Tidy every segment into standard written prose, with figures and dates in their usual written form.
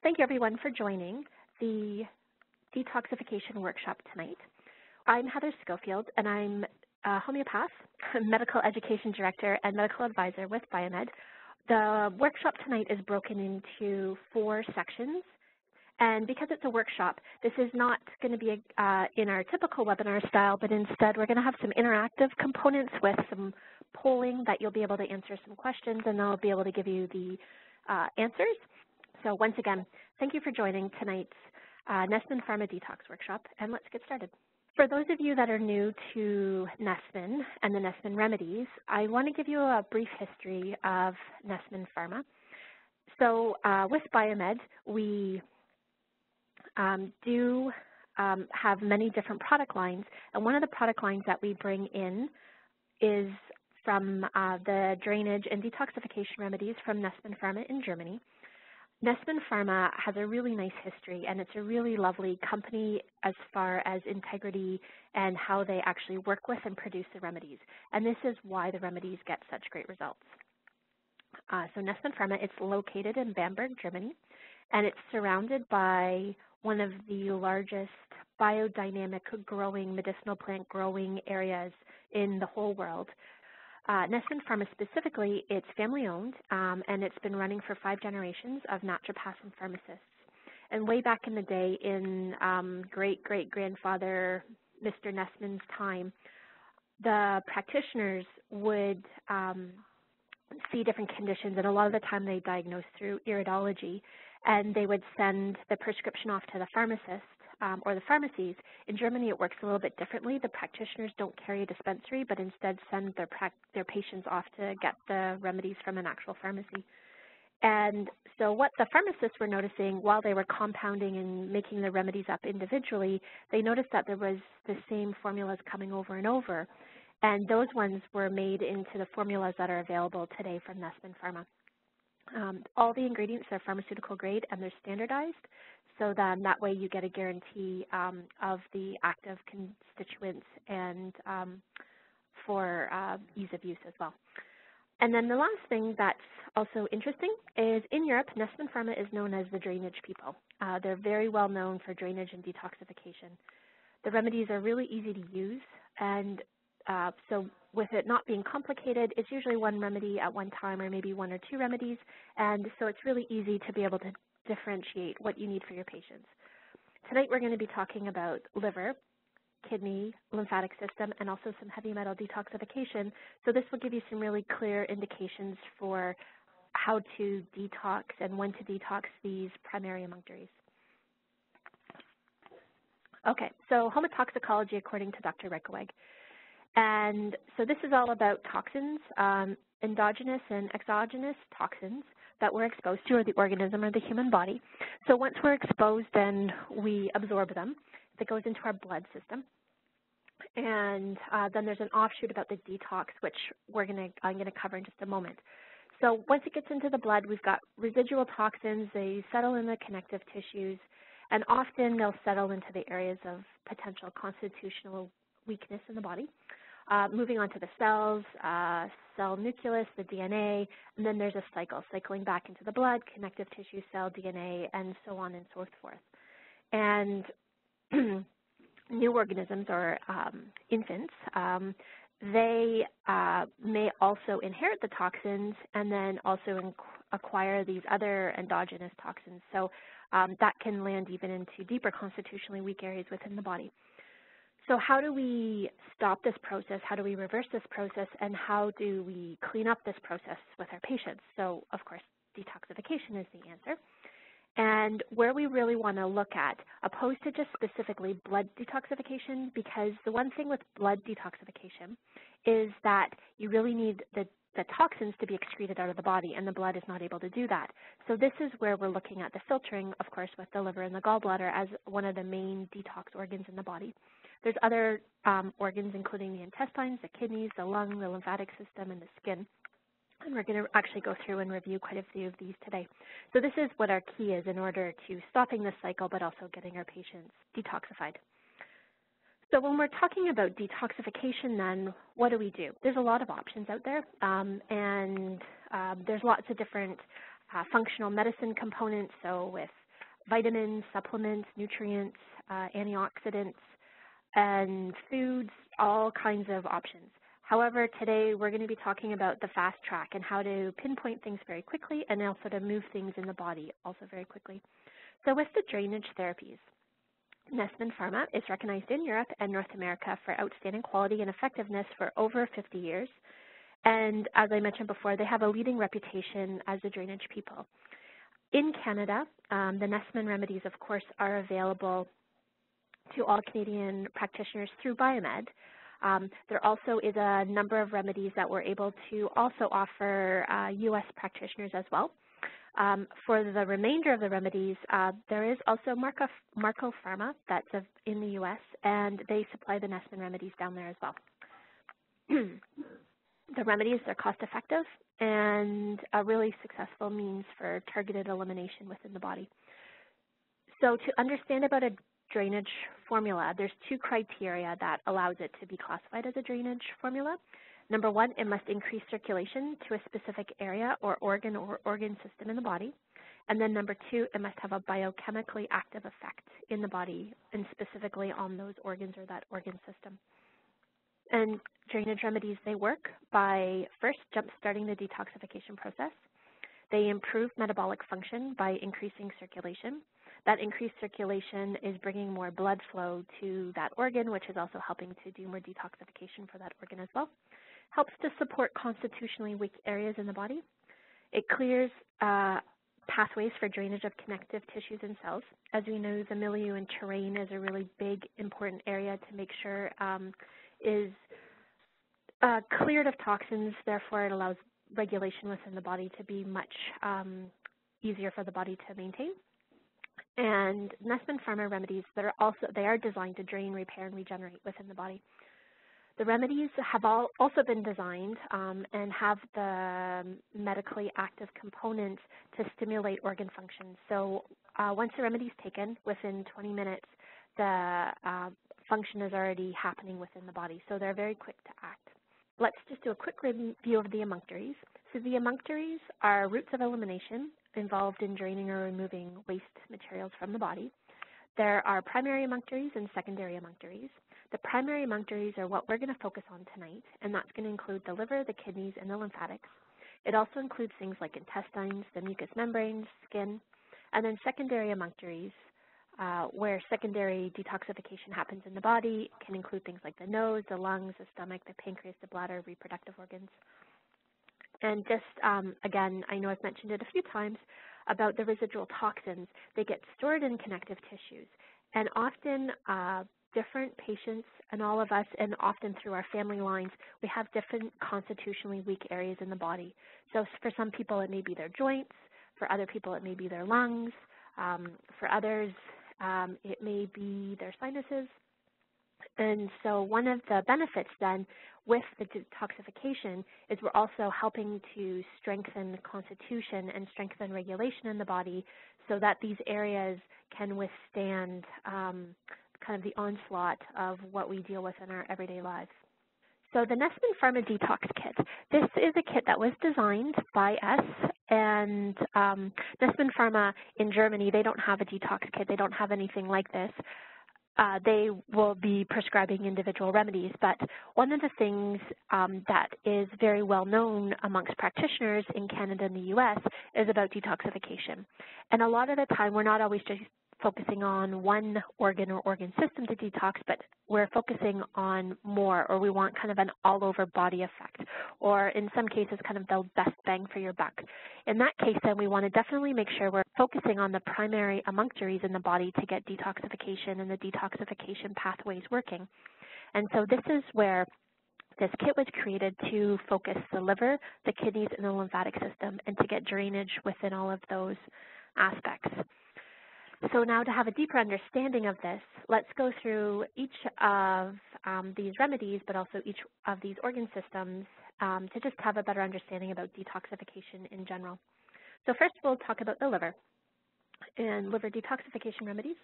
Thank you, everyone, for joining the detoxification workshop tonight. I'm Heather Schofield, and I'm a homeopath, medical education director, and medical advisor with Biomed. The workshop tonight is broken into 4 sections. And because it's a workshop, this is not going to be in our typical webinar style, but instead we're going to have some interactive components with some polling that you'll be able to answer some questions, and I'll be able to give you the answers. So once again, thank you for joining tonight's Nestman Pharma Detox Workshop, and let's get started. For those of you that are new to Nestman and the Nestman remedies, I want to give you a brief history of Nestman Pharma. So with Biomed, we do have many different product lines, and one of the product lines that we bring in is from the drainage and detoxification remedies from Nestman Pharma in Germany. Nestman Pharma has a really nice history, and it's a really lovely company as far as integrity and how they actually work with and produce the remedies. And this is why the remedies get such great results. So Nestman Pharma, it's located in Bamberg, Germany, and it's surrounded by one of the largest biodynamic growing, medicinal plant growing areas in the whole world. Nestman Pharma specifically, it's family-owned, and it's been running for 5 generations of naturopaths and pharmacists. And way back in the day, in great-great-grandfather Mr. Nestman's time, the practitioners would see different conditions, and a lot of the time they diagnosed through iridology, and they would send the prescription off to the pharmacist or the pharmacies. In Germany, it works a little bit differently. The practitioners don't carry a dispensary, but instead send their patients off to get the remedies from an actual pharmacy. And so what the pharmacists were noticing while they were compounding and making the remedies up individually, they noticed that there was the same formulas coming over and over. And those ones were made into the formulas that are available today from Nestman Pharma. All the ingredients are pharmaceutical grade, and they're standardized, so then that way you get a guarantee of the active constituents and for ease of use as well. And then the last thing that's also interesting is in Europe, Nestman Pharma is known as the drainage people. They're very well known for drainage and detoxification. The remedies are really easy to use, and so with it not being complicated, it's usually one remedy at one time or maybe 1 or 2 remedies, and so it's really easy to be able to differentiate what you need for your patients. Tonight we're going to be talking about liver, kidney, lymphatic system, and also some heavy metal detoxification. So this will give you some really clear indications for how to detox and when to detox these primary emunctories. Okay, so homotoxicology according to Dr. Reykjavik. And so this is all about toxins, endogenous and exogenous toxins that we're exposed to, or the organism or the human body. So once we're exposed, then we absorb them. That goes into our blood system. And then there's an offshoot about the detox, which I'm going to cover in just a moment. So once it gets into the blood, we've got residual toxins. They settle in the connective tissues, and often they'll settle into the areas of potential constitutional weakness in the body. Moving on to the cells, cell nucleus, the DNA, and then there's a cycle, cycling back into the blood, connective tissue, cell, DNA, and so on and so forth. And new organisms, or infants, they may also inherit the toxins and then also acquire these other endogenous toxins. So that can land even into deeper constitutionally weak areas within the body. So how do we stop this process? How do we reverse this process? And how do we clean up this process with our patients? So, of course, detoxification is the answer. And where we really want to look at, opposed to just specifically blood detoxification, because the one thing with blood detoxification is that you really need the toxins to be excreted out of the body, and the blood is not able to do that. So this is where we're looking at the filtering, of course, with the liver and the gallbladder as one of the main detox organs in the body. There's other organs, including the intestines, the kidneys, the lung, the lymphatic system, and the skin. And we're going to actually go through and review quite a few of these today. So this is what our key is in order to stopping this cycle, but also getting our patients detoxified. So when we're talking about detoxification, then what do we do? There's a lot of options out there, and there's lots of different functional medicine components. So with vitamins, supplements, nutrients, antioxidants, and foods, all kinds of options. However, today we're going to be talking about the fast track and how to pinpoint things very quickly and also to move things in the body also very quickly. So with the drainage therapies, Nesman Pharma is recognized in Europe and North America for outstanding quality and effectiveness for over 50 years. And as I mentioned before, they have a leading reputation as a drainage people. In Canada, the Nesman remedies, of course, are available to all Canadian practitioners through Biomed. There also is a number of remedies that we're able to also offer U.S. practitioners as well. For the remainder of the remedies, there is also Marco Pharma that's in the U.S., and they supply the Nesman remedies down there as well. The remedies are cost-effective and a really successful means for targeted elimination within the body. So to understand about a drainage formula, there's two criteria that allows it to be classified as a drainage formula. Number one, it must increase circulation to a specific area or organ system in the body. And then number two, it must have a biochemically active effect in the body and specifically on those organs or that organ system. And drainage remedies, they work by first jump-starting the detoxification process. They improve metabolic function by increasing circulation. That increased circulation is bringing more blood flow to that organ, which is also helping to do more detoxification for that organ as well. Helps to support constitutionally weak areas in the body. It clears pathways for drainage of connective tissues and cells. As we know, the milieu and terrain is a really big, important area to make sure is cleared of toxins. Therefore, it allows regulation within the body to be much easier for the body to maintain. And Nesman Pharma remedies, they are designed to drain, repair, and regenerate within the body. The remedies have also been designed and have the medically active components to stimulate organ function. So once the remedy is taken, within 20 minutes, the function is already happening within the body. So they're very quick to act. Let's just do a quick review of the emunctories. So the emunctories are routes of elimination involved in draining or removing waste materials from the body. There are primary emunctories and secondary emunctories. The primary emunctories are what we're going to focus on tonight, and that's going to include the liver, the kidneys, and the lymphatics. It also includes things like intestines, the mucous membranes, skin, and then secondary emunctories, where secondary detoxification happens in the body. It can include things like the nose, the lungs, the stomach, the pancreas, the bladder, reproductive organs. And just, again, I know I've mentioned it a few times about the residual toxins. They get stored in connective tissues. And often different patients and all of us, and often through our family lines, we have different constitutionally weak areas in the body. So for some people, it may be their joints. For other people, it may be their lungs. For others, it may be their sinuses. And so one of the benefits then with the detoxification is we're also helping to strengthen the constitution and strengthen regulation in the body so that these areas can withstand kind of the onslaught of what we deal with in our everyday lives. So the Nesman Pharma Detox Kit. This is a kit that was designed by us, and Nesman Pharma in Germany, they don't have a detox kit. They don't have anything like this. They will be prescribing individual remedies, but one of the things that is very well known amongst practitioners in Canada and the U.S. is about detoxification. And a lot of the time, we're not always just focusing on one organ or organ system to detox, but we're focusing on more, or we want kind of an all-over body effect, or in some cases kind of the best bang for your buck. In that case, then we want to definitely make sure we're focusing on the primary emunctories in the body to get detoxification and the detoxification pathways working. And so this is where this kit was created to focus the liver, the kidneys, and the lymphatic system, and to get drainage within all of those aspects. So now to have a deeper understanding of this, let's go through each of these remedies, but also each of these organ systems to just have a better understanding about detoxification in general. So first we'll talk about the liver and liver detoxification remedies.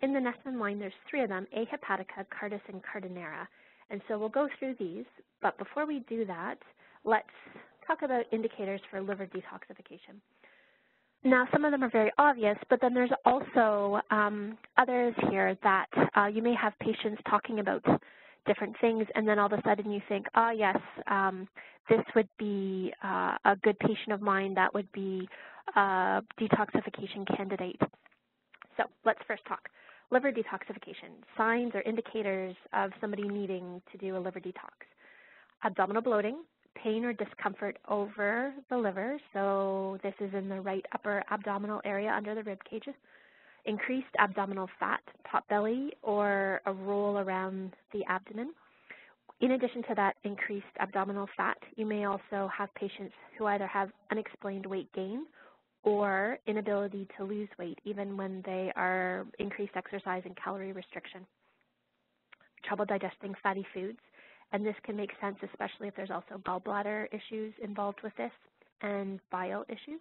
In the Nesman line, there's 3 of them, A. hepatica, Cardis, and Cardinera. And so we'll go through these, but before we do that, let's talk about indicators for liver detoxification. Now, some of them are very obvious, but then there's also others here that you may have patients talking about different things, and then all of a sudden you think, oh, yes, this would be a good patient of mine that would be a detoxification candidate. So let's first talk. Liver detoxification, signs or indicators of somebody needing to do a liver detox. Abdominal bloating, pain or discomfort over the liver, so this is in the right upper abdominal area under the rib cage. Increased abdominal fat, pot belly, or a roll around the abdomen. In addition to that increased abdominal fat, you may also have patients who either have unexplained weight gain or inability to lose weight even when they are increased exercise and calorie restriction. Trouble digesting fatty foods, and this can make sense especially if there's also gallbladder issues involved with this and bile issues.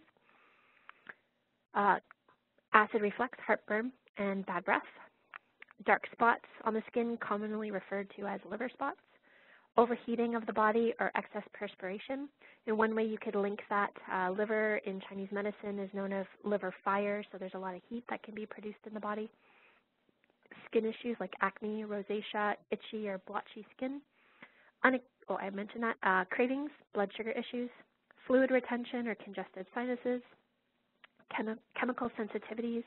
Acid reflux, heartburn, and bad breath. Dark spots on the skin, commonly referred to as liver spots. Overheating of the body or excess perspiration. And one way you could link that, liver in Chinese medicine is known as liver fire, so there's a lot of heat that can be produced in the body. Skin issues like acne, rosacea, itchy or blotchy skin. I mentioned that. Cravings, blood sugar issues, fluid retention or congested sinuses, chemical sensitivities.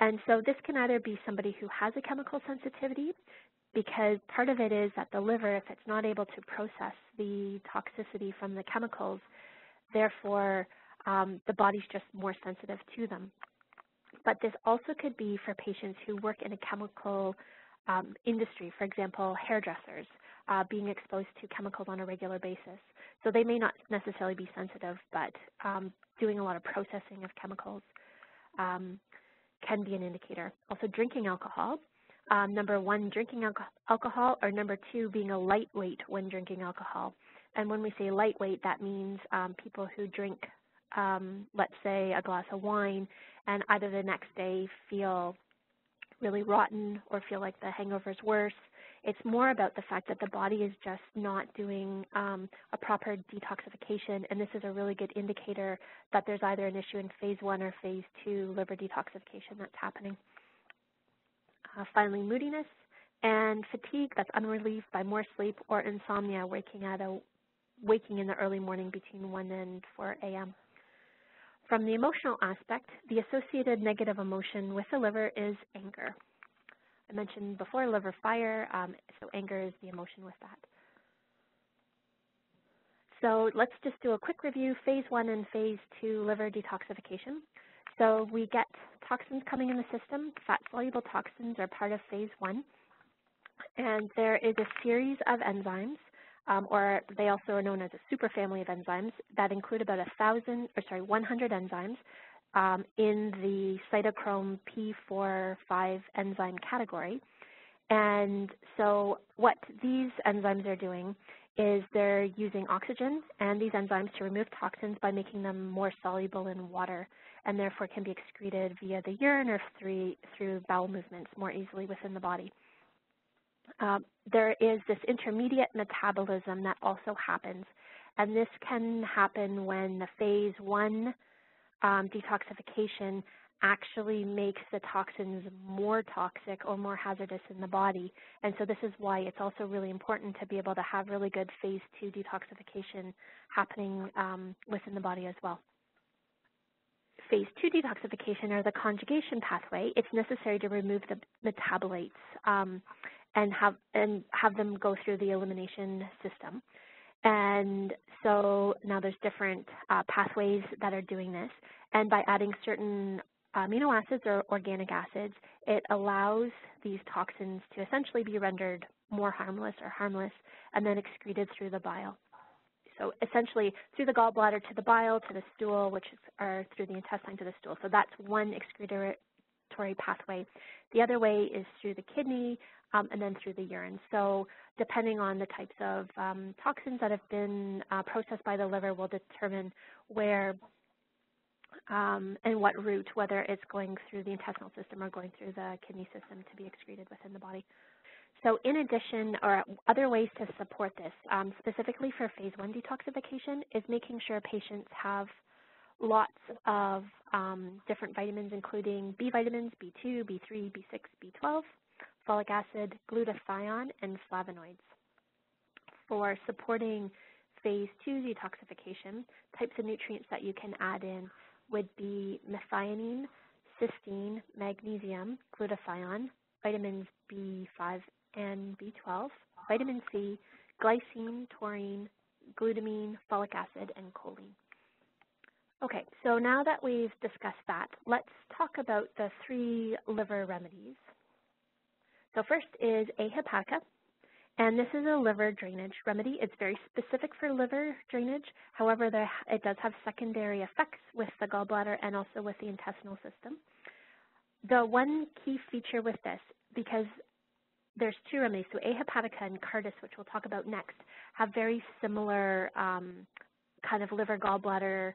And so this can either be somebody who has a chemical sensitivity, because part of it is that the liver, if it's not able to process the toxicity from the chemicals, therefore the body's just more sensitive to them. But this also could be for patients who work in a chemical industry, for example, hairdressers, being exposed to chemicals on a regular basis. So they may not necessarily be sensitive, but doing a lot of processing of chemicals can be an indicator. Also drinking alcohol. Number one, drinking alcohol, or number two, being a lightweight when drinking alcohol. And when we say lightweight, that means people who drink, let's say, a glass of wine and either the next day feel really rotten or feel like the hangover is worse. It's more about the fact that the body is just not doing a proper detoxification, and this is a really good indicator that there's either an issue in phase 1 or phase 2 liver detoxification that's happening. Finally, moodiness and fatigue that's unrelieved by more sleep or insomnia, waking in the early morning between 1 and 4 a.m. From the emotional aspect, the associated negative emotion with the liver is anger. I mentioned before liver fire, so anger is the emotion with that. So let's just do a quick review, phase 1 and phase 2 liver detoxification. So we get toxins coming in the system. Fat-soluble toxins are part of phase 1. And there is a series of enzymes, or they also are known as a superfamily of enzymes, that include about 100 enzymes in the cytochrome P4/5 enzyme category. And so what these enzymes are doing is they're using oxygen and these enzymes to remove toxins by making them more soluble in water, and therefore can be excreted via the urine or through bowel movements more easily within the body. There is this intermediate metabolism that also happens, and this can happen when the phase 1 detoxification actually makes the toxins more toxic or more hazardous in the body. And so this is why it's also really important to be able to have really good phase 2 detoxification happening within the body as well. Phase 2 detoxification, or the conjugation pathway, it's necessary to remove the metabolites and have them go through the elimination system. And so now there's different pathways that are doing this, and by adding certain amino acids or organic acids, it allows these toxins to essentially be rendered more harmless and then excreted through the bile. So essentially through the gallbladder to the bile to the stool, or through the intestine to the stool. So that's one excretory pathway. The other way is through the kidney and then through the urine. So depending on the types of toxins that have been processed by the liver will determine where and what route, whether it's going through the intestinal system or going through the kidney system to be excreted within the body. So in addition, or other ways to support this, specifically for phase 1 detoxification, is making sure patients have lots of different vitamins, including B vitamins, B2, B3, B6, B12, folic acid, glutathione, and flavonoids. For supporting phase 2 detoxification, types of nutrients that you can add in would be methionine, cysteine, magnesium, glutathione, vitamins B5 and B12, vitamin C, glycine, taurine, glutamine, folic acid, and choline. Okay, so now that we've discussed that, let's talk about the 3 liver remedies. So first is A. hepatica, and this is a liver drainage remedy. It's very specific for liver drainage. However, it does have secondary effects with the gallbladder and also with the intestinal system. The one key feature with this, because there's 2 remedies, so A. hepatica and Cardis, which we'll talk about next, have very similar kind of liver gallbladder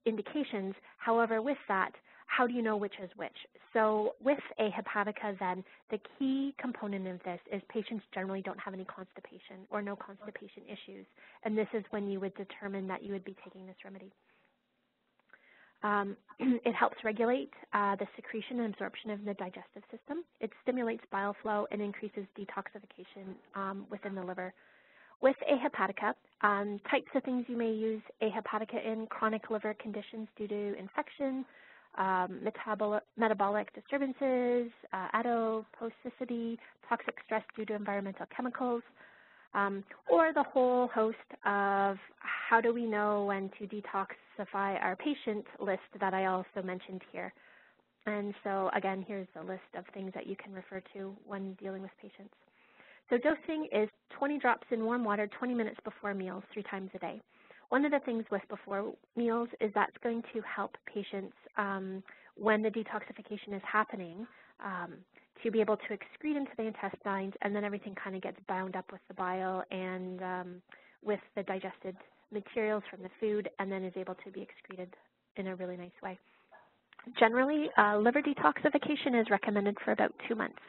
indications. However, with that, how do you know which is which? So with A. hepatica, then, the key component of this is patients generally don't have any constipation or no constipation issues, and this is when you would determine that you would be taking this remedy. It helps regulate the secretion and absorption of the digestive system. It stimulates bile flow and increases detoxification within the liver. With A. hepatica, types of things you may use A. hepatica in: chronic liver conditions due to infection, metabolic disturbances, adiposity, toxic stress due to environmental chemicals, or the whole host of how do we know when to detoxify our patient list that I also mentioned here. And so again, here's a list of things that you can refer to when dealing with patients. So dosing is 20 drops in warm water 20 minutes before meals 3 times a day. One of the things with before meals is that's going to help patients when the detoxification is happening to be able to excrete into the intestines, and then everything kind of gets bound up with the bile and with the digested materials from the food, and then is able to be excreted in a really nice way. Generally, liver detoxification is recommended for about 2 months.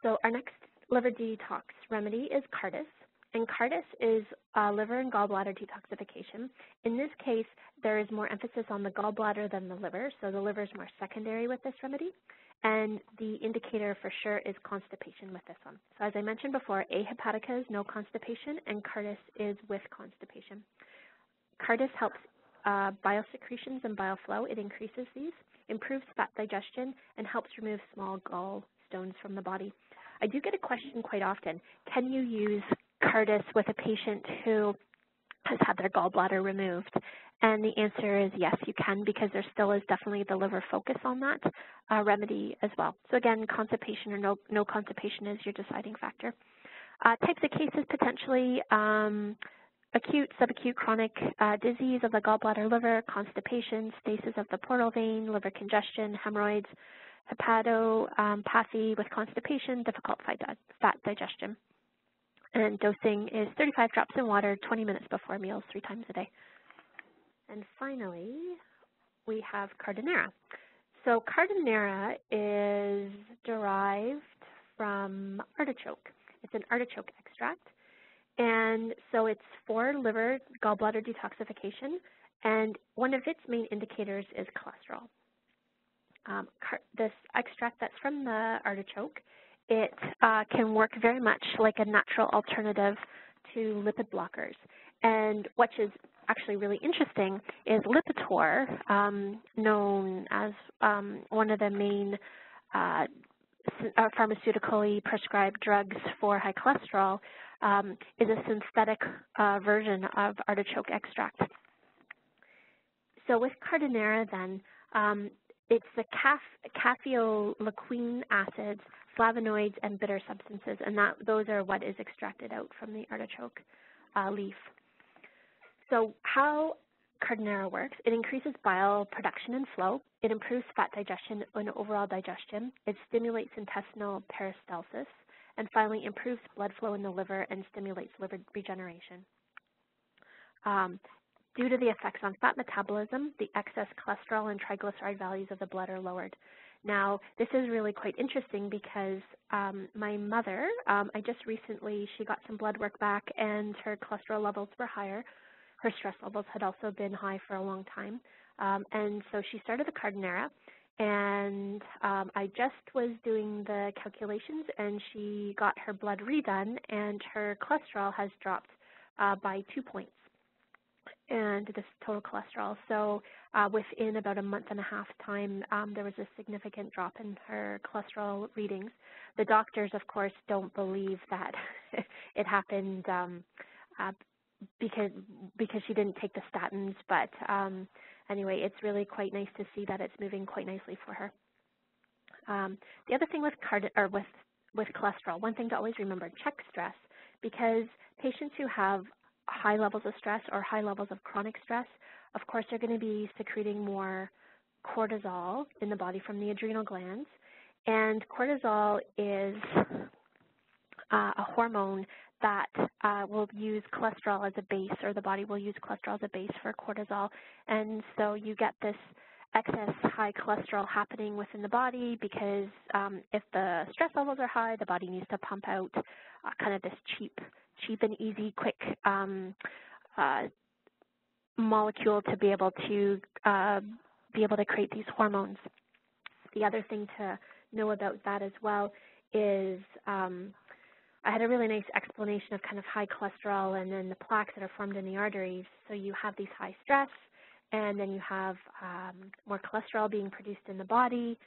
So our next liver detox remedy is Cardis. And Cardis is liver and gallbladder detoxification. In this case, there is more emphasis on the gallbladder than the liver, so the liver is more secondary with this remedy. And the indicator for sure is constipation with this one. So as I mentioned before, A. hepatica is no constipation, and Cardis is with constipation. Cardis helps bile secretions and bile flow. It increases these, improves fat digestion, and helps remove small gallstones from the body. I do get a question quite often: can you use Cardis with a patient who has had their gallbladder removed? And the answer is yes, you can, because there still is definitely the liver focus on that remedy as well. So again, constipation or no constipation is your deciding factor. Types of cases, potentially acute, subacute, chronic disease of the gallbladder, liver, constipation, stasis of the portal vein, liver congestion, hemorrhoids, hepatopathy with constipation, difficult fat digestion. And dosing is 35 drops in water 20 minutes before meals 3 times a day. And finally, we have Cardinera. So Cardinera is derived from artichoke. It's an artichoke extract. And so it's for liver gallbladder detoxification. And one of its main indicators is cholesterol. This extract that's from the artichoke, it can work very much like a natural alternative to lipid blockers. And what is actually really interesting is Lipitor, known as one of the main pharmaceutically prescribed drugs for high cholesterol, is a synthetic version of artichoke extract. So with Cardinera then, it's the caffeolequine acids, flavonoids, and bitter substances, and those are what is extracted out from the artichoke leaf. So how Cardinera works: it increases bile production and flow, it improves fat digestion and overall digestion, it stimulates intestinal peristalsis, and finally improves blood flow in the liver and stimulates liver regeneration. Due to the effects on fat metabolism, the excess cholesterol and triglyceride values of the blood are lowered. Now, this is really quite interesting because my mother, I just recently, she got some blood work back and her cholesterol levels were higher. Her stress levels had also been high for a long time. And so she started the Cardinera, and I just was doing the calculations, and she got her blood redone, and her cholesterol has dropped by 2 points, and this total cholesterol. So within about a month and a half time, there was a significant drop in her cholesterol readings. The doctors, of course, don't believe that it happened because she didn't take the statins, but anyway, it's really quite nice to see that it's moving quite nicely for her. The other thing with cholesterol, one thing to always remember, check stress, because patients who have high levels of stress or high levels of chronic stress, of course, they're going to be secreting more cortisol in the body from the adrenal glands, and cortisol is a hormone that will use cholesterol as a base, or the body will use cholesterol as a base for cortisol. And so you get this excess high cholesterol happening within the body because if the stress levels are high, the body needs to pump out kind of this cheap and easy, quick molecule to be able to create these hormones. The other thing to know about that as well is I had a really nice explanation of kind of high cholesterol and then the plaques that are formed in the arteries. So you have these high stress, and then you have more cholesterol being produced in the body,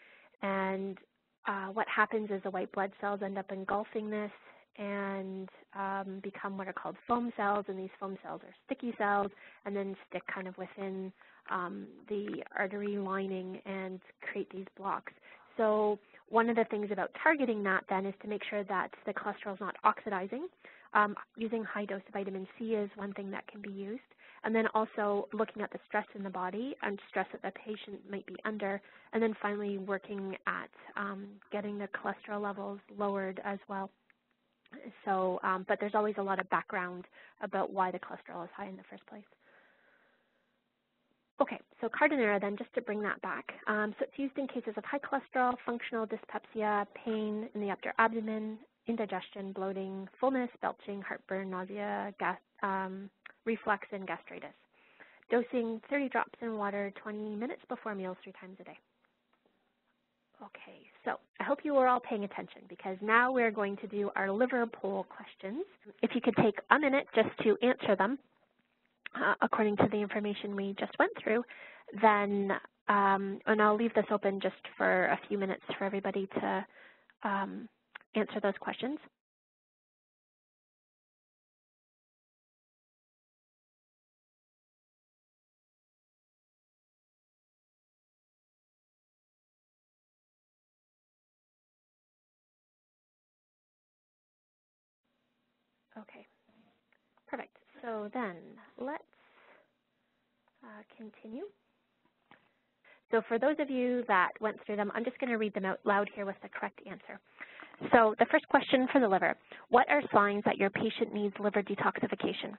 and what happens is the white blood cells end up engulfing this and become what are called foam cells, and these foam cells are sticky cells and then stick kind of within the artery lining and create these blocks. So one of the things about targeting that then is to make sure that the cholesterol is not oxidizing. Using high-dose vitamin C is one thing that can be used. And then also looking at the stress in the body and stress that the patient might be under, and then finally working at getting the cholesterol levels lowered as well. So, but there's always a lot of background about why the cholesterol is high in the first place. Okay, so Cardinera then, just to bring that back. So it's used in cases of high cholesterol, functional dyspepsia, pain in the upper abdomen, indigestion, bloating, fullness, belching, heartburn, nausea, reflux, and gastritis. Dosing 30 drops in water 20 minutes before meals 3 times a day. Okay, so I hope you are all paying attention, because now we're going to do our liver poll questions. If you could take a minute just to answer them, according to the information we just went through, then, and I'll leave this open just for a few minutes for everybody to answer those questions. Okay, perfect. So then let's continue. So for those of you that went through them, I'm just going to read them out loud here with the correct answer. So the first question for the liver: what are signs that your patient needs liver detoxification?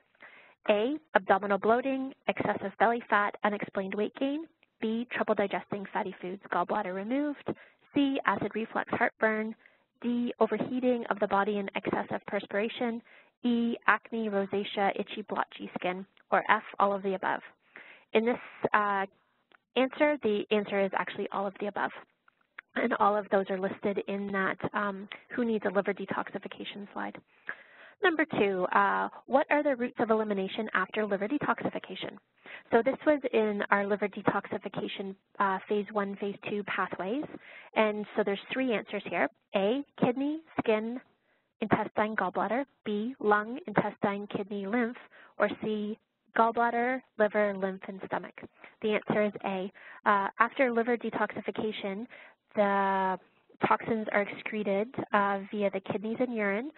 A, abdominal bloating, excessive belly fat, unexplained weight gain. B, trouble digesting fatty foods, gallbladder removed. C, acid reflux, heartburn. D, overheating of the body and excessive perspiration. E, acne, rosacea, itchy, blotchy skin. Or F, all of the above. In this answer, the answer is actually all of the above. And all of those are listed in that who needs a liver detoxification slide. Number 2, what are the routes of elimination after liver detoxification? So this was in our liver detoxification phase 1, phase 2 pathways. And so there's 3 answers here. A, kidney, skin, intestine, gallbladder. B, lung, intestine, kidney, lymph. Or C, gallbladder, liver, lymph, and stomach. The answer is A. After liver detoxification, the toxins are excreted via the kidneys and urine,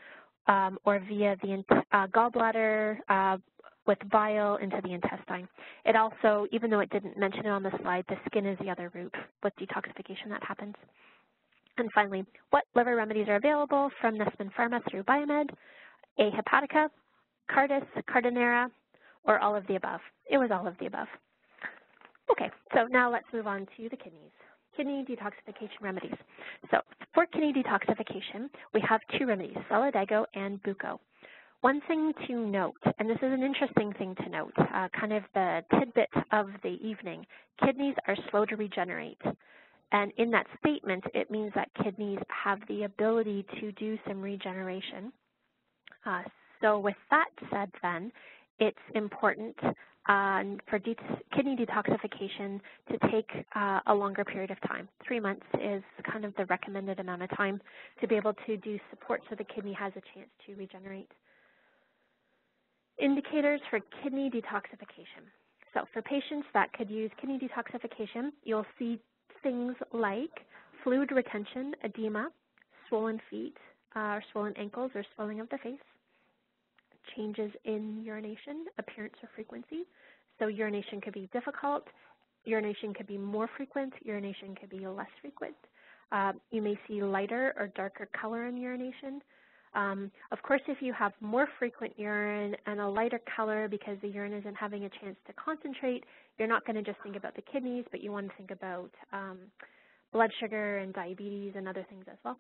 or via the gallbladder with bile into the intestine. It also, even though it didn't mention it on the slide, the skin is the other route with detoxification that happens. And finally, what liver remedies are available from Nussman Pharma through Biomed? A, hepatica, Cardis, Cardinera, or all of the above? It was all of the above. Okay, so now let's move on to the kidneys. Kidney detoxification remedies. So for kidney detoxification, we have 2 remedies, Solidago and Buco. One thing to note, and this is an interesting thing to note, kind of the tidbit of the evening, kidneys are slow to regenerate. And in that statement, it means that kidneys have the ability to do some regeneration. So with that said then, it's important for kidney detoxification to take a longer period of time. 3 months is kind of the recommended amount of time to be able to do support so the kidney has a chance to regenerate. Indicators for kidney detoxification. So for patients that could use kidney detoxification, you'll see things like fluid retention, edema, swollen feet, or swollen ankles, or swelling of the face, changes in urination, appearance or frequency. So urination could be difficult, urination could be more frequent, urination could be less frequent. You may see lighter or darker color in urination. Of course, if you have more frequent urine and a lighter color because the urine isn't having a chance to concentrate, you're not going to just think about the kidneys, but you want to think about blood sugar and diabetes and other things as well.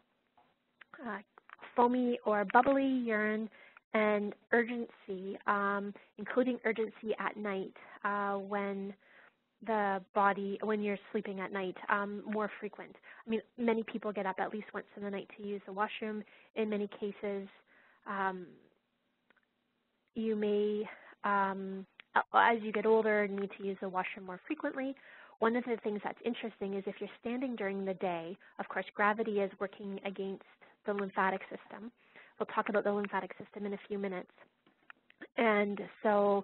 Foamy or bubbly urine and urgency, including urgency at night when you're sleeping at night, more frequent. I mean, many people get up at least once in the night to use the washroom. In many cases, you may, as you get older, need to use the washroom more frequently. One of the things that's interesting is if you're standing during the day, of course, gravity is working against the lymphatic system. We'll talk about the lymphatic system in a few minutes. And so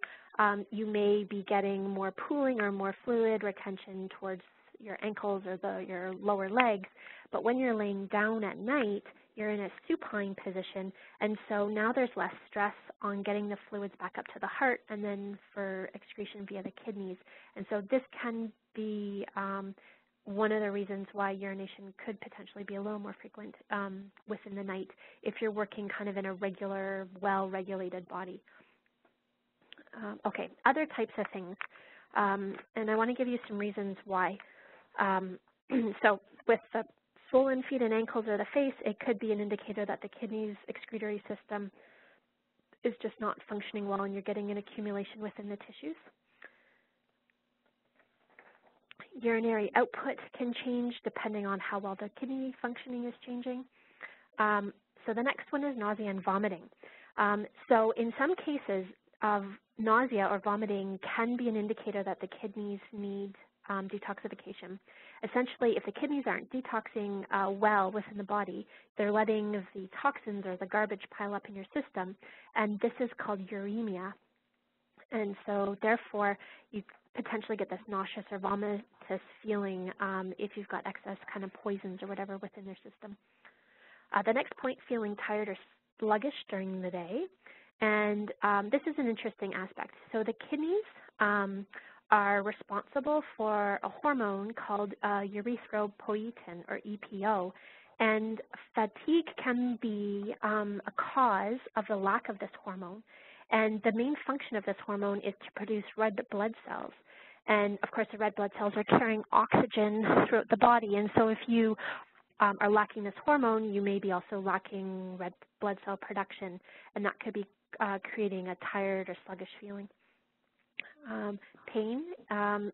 you may be getting more pooling or more fluid retention towards your ankles or your lower legs. But when you're laying down at night, you're in a supine position. And so now there's less stress on getting the fluids back up to the heart and then for excretion via the kidneys. And so this can be one of the reasons why urination could potentially be a little more frequent within the night if you're working kind of in a regular, well-regulated body. Okay, other types of things, and I want to give you some reasons why. So with the swollen feet and ankles or the face, it could be an indicator that the kidney's excretory system is just not functioning well and you're getting an accumulation within the tissues. Urinary output can change depending on how well the kidney functioning is changing. So the next one is nausea and vomiting. So in some cases, nausea or vomiting can be an indicator that the kidneys need detoxification. Essentially, if the kidneys aren't detoxing well within the body, they're letting the toxins or the garbage pile up in your system, and this is called uremia. And so, therefore, you potentially get this nauseous or vomitous feeling if you've got excess kind of poisons or whatever within your system. The next point, feeling tired or sluggish during the day. And this is an interesting aspect. So the kidneys are responsible for a hormone called erythropoietin, or EPO. And fatigue can be a cause of the lack of this hormone. And the main function of this hormone is to produce red blood cells. And, of course, the red blood cells are carrying oxygen throughout the body. And so if you are lacking this hormone, you may be also lacking red blood cell production, and that could be creating a tired or sluggish feeling. Pain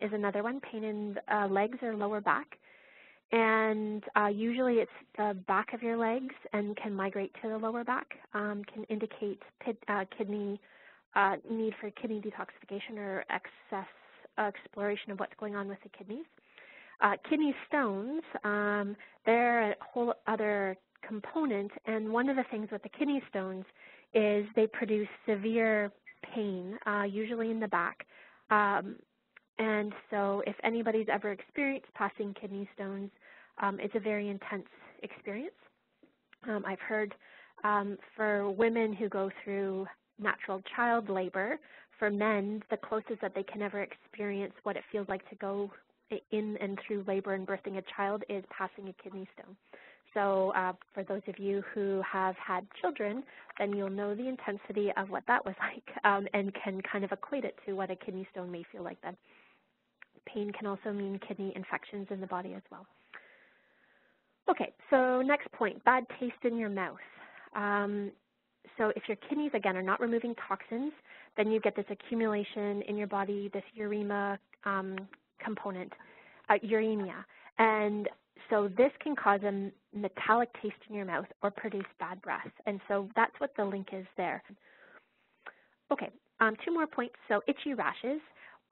is another one, pain in legs or lower back. And usually it's the back of your legs and can migrate to the lower back, can indicate kidney need for kidney detoxification or excess exploration of what's going on with the kidneys. Kidney stones, they're a whole other component, and one of the things with the kidney stones is they produce severe pain, usually in the back. And so if anybody's ever experienced passing kidney stones, it's a very intense experience. I've heard for women who go through natural child labor, for men, the closest that they can ever experience what it feels like to go in and through labor and birthing a child is passing a kidney stone. So for those of you who have had children, then you'll know the intensity of what that was like and can kind of equate it to what a kidney stone may feel like then. Pain can also mean kidney infections in the body as well. Okay, so next point, bad taste in your mouth. So if your kidneys, again, are not removing toxins, then you get this accumulation in your body, this urema component, uremia. And so this can cause a metallic taste in your mouth or produce bad breath. And so that's what the link is there. Okay, 2 more points. So itchy rashes.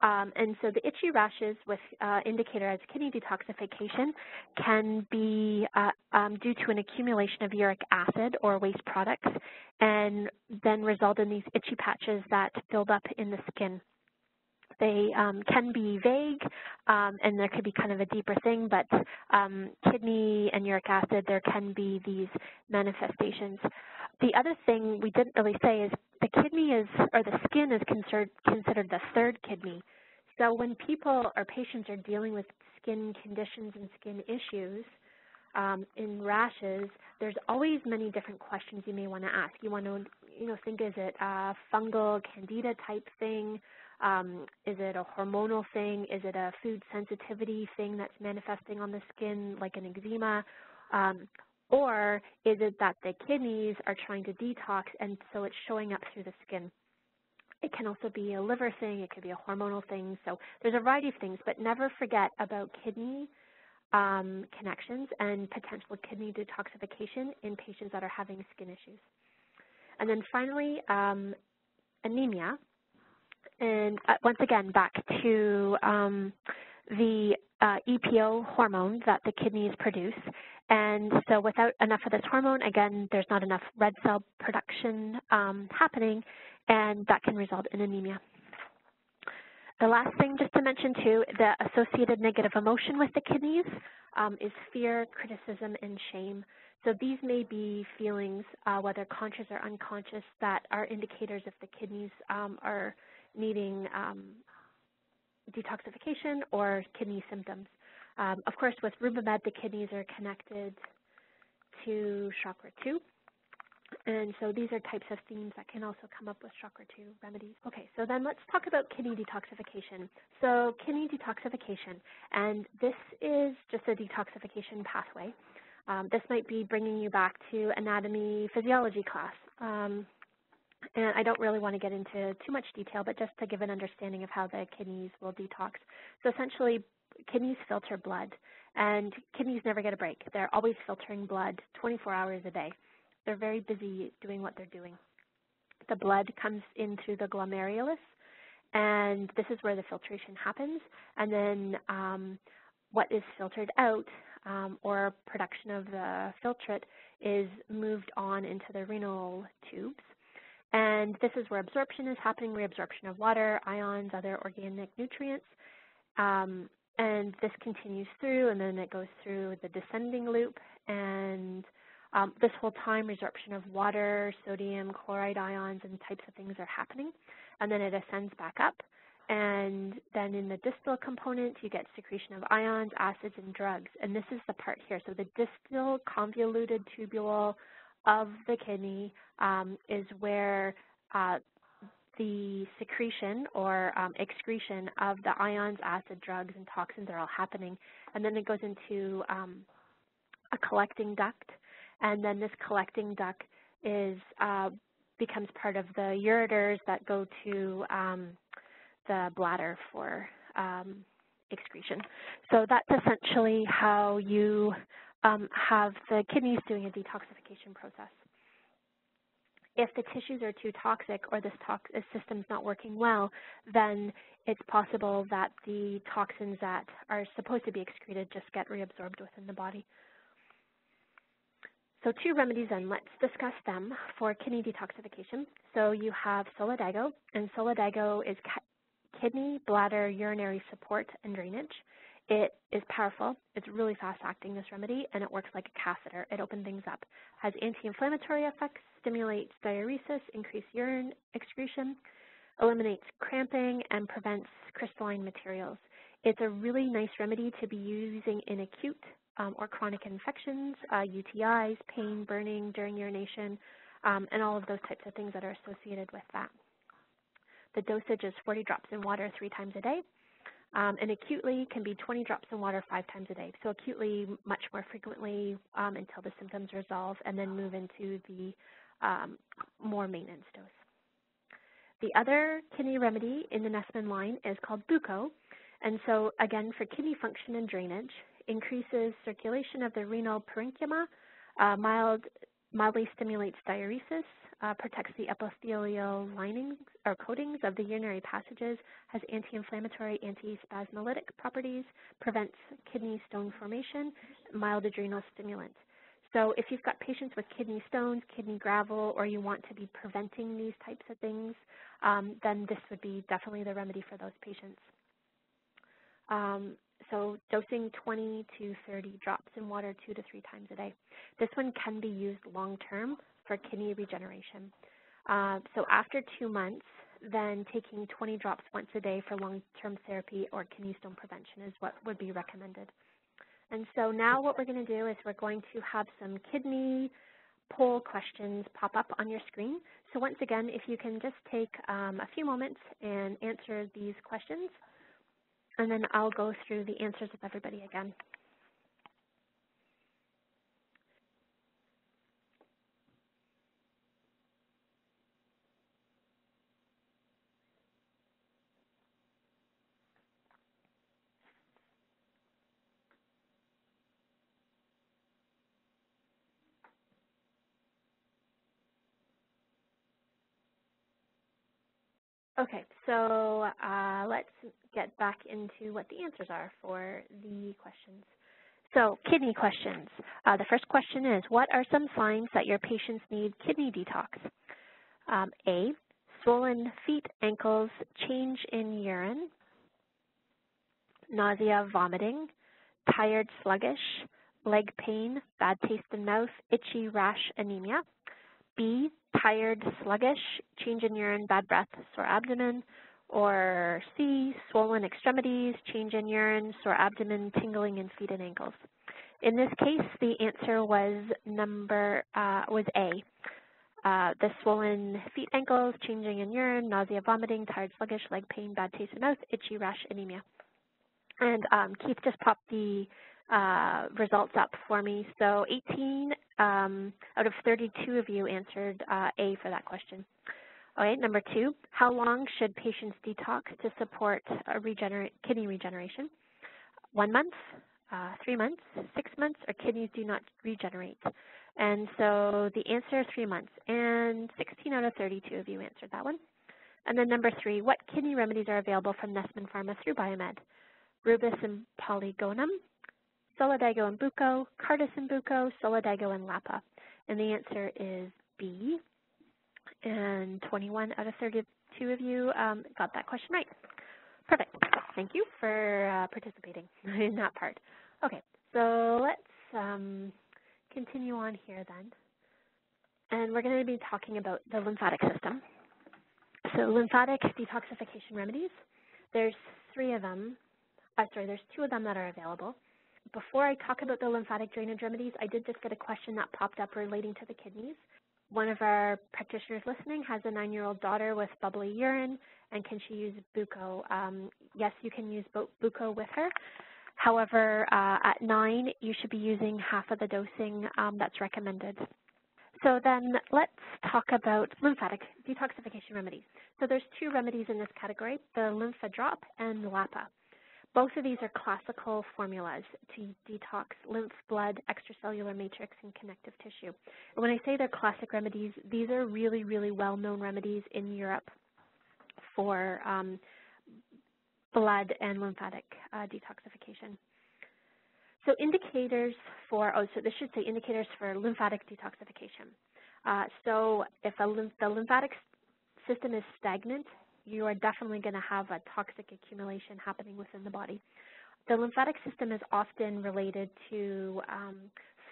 And so the itchy rashes with indicator as kidney detoxification can be due to an accumulation of uric acid or waste products and then result in these itchy patches that build up in the skin. They can be vague, and there could be kind of a deeper thing, but kidney and uric acid, there can be these manifestations. The other thing we didn't really say is the kidney is, or the skin is considered the third kidney. So when people or patients are dealing with skin conditions and skin issues in rashes, there's always many different questions you may want to ask. You want to, think, is it a fungal candida type thing? Is it a hormonal thing? Is it a food sensitivity thing that's manifesting on the skin like an eczema? Or is it that the kidneys are trying to detox and so it's showing up through the skin? It can also be a liver thing. It could be a hormonal thing. So there's a variety of things, but never forget about kidney connections and potential kidney detoxification in patients that are having skin issues. And then finally, anemia. And once again, back to the EPO hormone that the kidneys produce. And so without enough of this hormone, again, there's not enough red cell production happening, and that can result in anemia. The last thing just to mention too, the associated negative emotion with the kidneys is fear, criticism, and shame. So these may be feelings, whether conscious or unconscious, that are indicators if the kidneys are needing detoxification or kidney symptoms. Of course, with Rheumatoid, the kidneys are connected to chakra 2. And so these are types of themes that can also come up with chakra 2 remedies. Okay, so then let's talk about kidney detoxification. So kidney detoxification, and this is just a detoxification pathway. This might be bringing you back to anatomy physiology class. And I don't really want to get into too much detail, but just to give an understanding of how the kidneys will detox. So essentially, kidneys filter blood, and kidneys never get a break. They're always filtering blood 24 hours a day. They're very busy doing what they're doing. The blood comes in through the glomerulus, and this is where the filtration happens. And then what is filtered out, or production of the filtrate, is moved on into the renal tubes. And this is where absorption is happening, reabsorption of water, ions, other organic nutrients. And this continues through, and then it goes through the descending loop. And this whole time, resorption of water, sodium, chloride ions, and types of things are happening. And then it ascends back up. And then in the distal component, you get secretion of ions, acids, and drugs. And this is the part here. So the distal convoluted tubule of the kidney is where the secretion or excretion of the ions, acid, drugs, and toxins are all happening. And then it goes into a collecting duct. And then this collecting duct is becomes part of the ureters that go to the bladder for excretion. So that's essentially how you have the kidneys doing a detoxification process. If the tissues are too toxic or this system's not working well, then it's possible that the toxins that are supposed to be excreted just get reabsorbed within the body. So 2 remedies, and let's discuss them for kidney detoxification. So you have Solidago, and Solidago is kidney, bladder, urinary support, and drainage. It is powerful. It's really fast-acting, this remedy, and it works like a catheter. It opens things up. Has anti-inflammatory effects, stimulates diuresis, increased urine excretion, eliminates cramping, and prevents crystalline materials. It's a really nice remedy to be using in acute or chronic infections, UTIs, pain, burning during urination, and all of those types of things that are associated with that. The dosage is 40 drops in water 3 times a day, and acutely can be 20 drops in water 5 times a day. So acutely much more frequently until the symptoms resolve, and then move into the more maintenance dose. The other kidney remedy in the Nessman line is called buco. And so, again, for kidney function and drainage, increases circulation of the renal parenchyma, mildly stimulates diuresis, protects the epithelial linings or coatings of the urinary passages, has anti-inflammatory, antispasmolytic properties, prevents kidney stone formation, mild adrenal stimulant. So if you've got patients with kidney stones, kidney gravel, or you want to be preventing these types of things, then this would be definitely the remedy for those patients. So dosing 20 to 30 drops in water 2 to 3 times a day. This one can be used long-term for kidney regeneration. So after 2 months, then taking 20 drops once a day for long-term therapy or kidney stone prevention is what would be recommended. And so now what we're going to do is we're going to have some kidney poll questions pop up on your screen. So once again, if you can just take a few moments and answer these questions, and then I'll go through the answers with everybody again. Okay, so let's get back into what the answers are for the questions. So kidney questions. The first question is, what are some signs that your patients need kidney detox? A, swollen feet, ankles, change in urine, nausea, vomiting, tired, sluggish, leg pain, bad taste in mouth, itchy, rash, anemia. B, tired, sluggish, change in urine, bad breath, sore abdomen. Or C, swollen extremities, change in urine, sore abdomen, tingling in feet and ankles. In this case, the answer was A. The swollen feet, ankles, changing in urine, nausea, vomiting, tired, sluggish, leg pain, bad taste in mouth, itchy, rash, anemia. And Keith just popped the results up for me. So 18 out of 32 of you answered A for that question. All right, number 2, how long should patients detox to support kidney regeneration? 1 month, 3 months, 6 months, or kidneys do not regenerate? And so the answer is 3 months, and 16 out of 32 of you answered that one. And then number 3, what kidney remedies are available from Nessman Pharma through Biomed? Rubus and polygonum, Solidago and buco, Cardis and buco, Solidago and Lapa. And the answer is B. And 21 out of 32 of you got that question right. Perfect. Thank you for participating in that part. Okay, so let's continue on here then. And we're going to be talking about the lymphatic system. So lymphatic detoxification remedies, there's 3 of them. There's 2 of them that are available. Before I talk about the lymphatic drainage remedies, I did just get a question that popped up relating to the kidneys. One of our practitioners listening has a 9-year-old daughter with bubbly urine, and can she use buco? Yes, you can use buco with her. However, at 9, you should be using half of the dosing that's recommended. So then let's talk about lymphatic detoxification remedies. So there's 2 remedies in this category, the Lympha Drop and Lapa. Both of these are classical formulas to detox lymph, blood, extracellular matrix, and connective tissue. And when I say they're classic remedies, these are really, really well-known remedies in Europe for blood and lymphatic detoxification. So indicators for, indicators for lymphatic detoxification. So if the lymphatic system is stagnant, you are definitely going to have a toxic accumulation happening within the body. The lymphatic system is often related to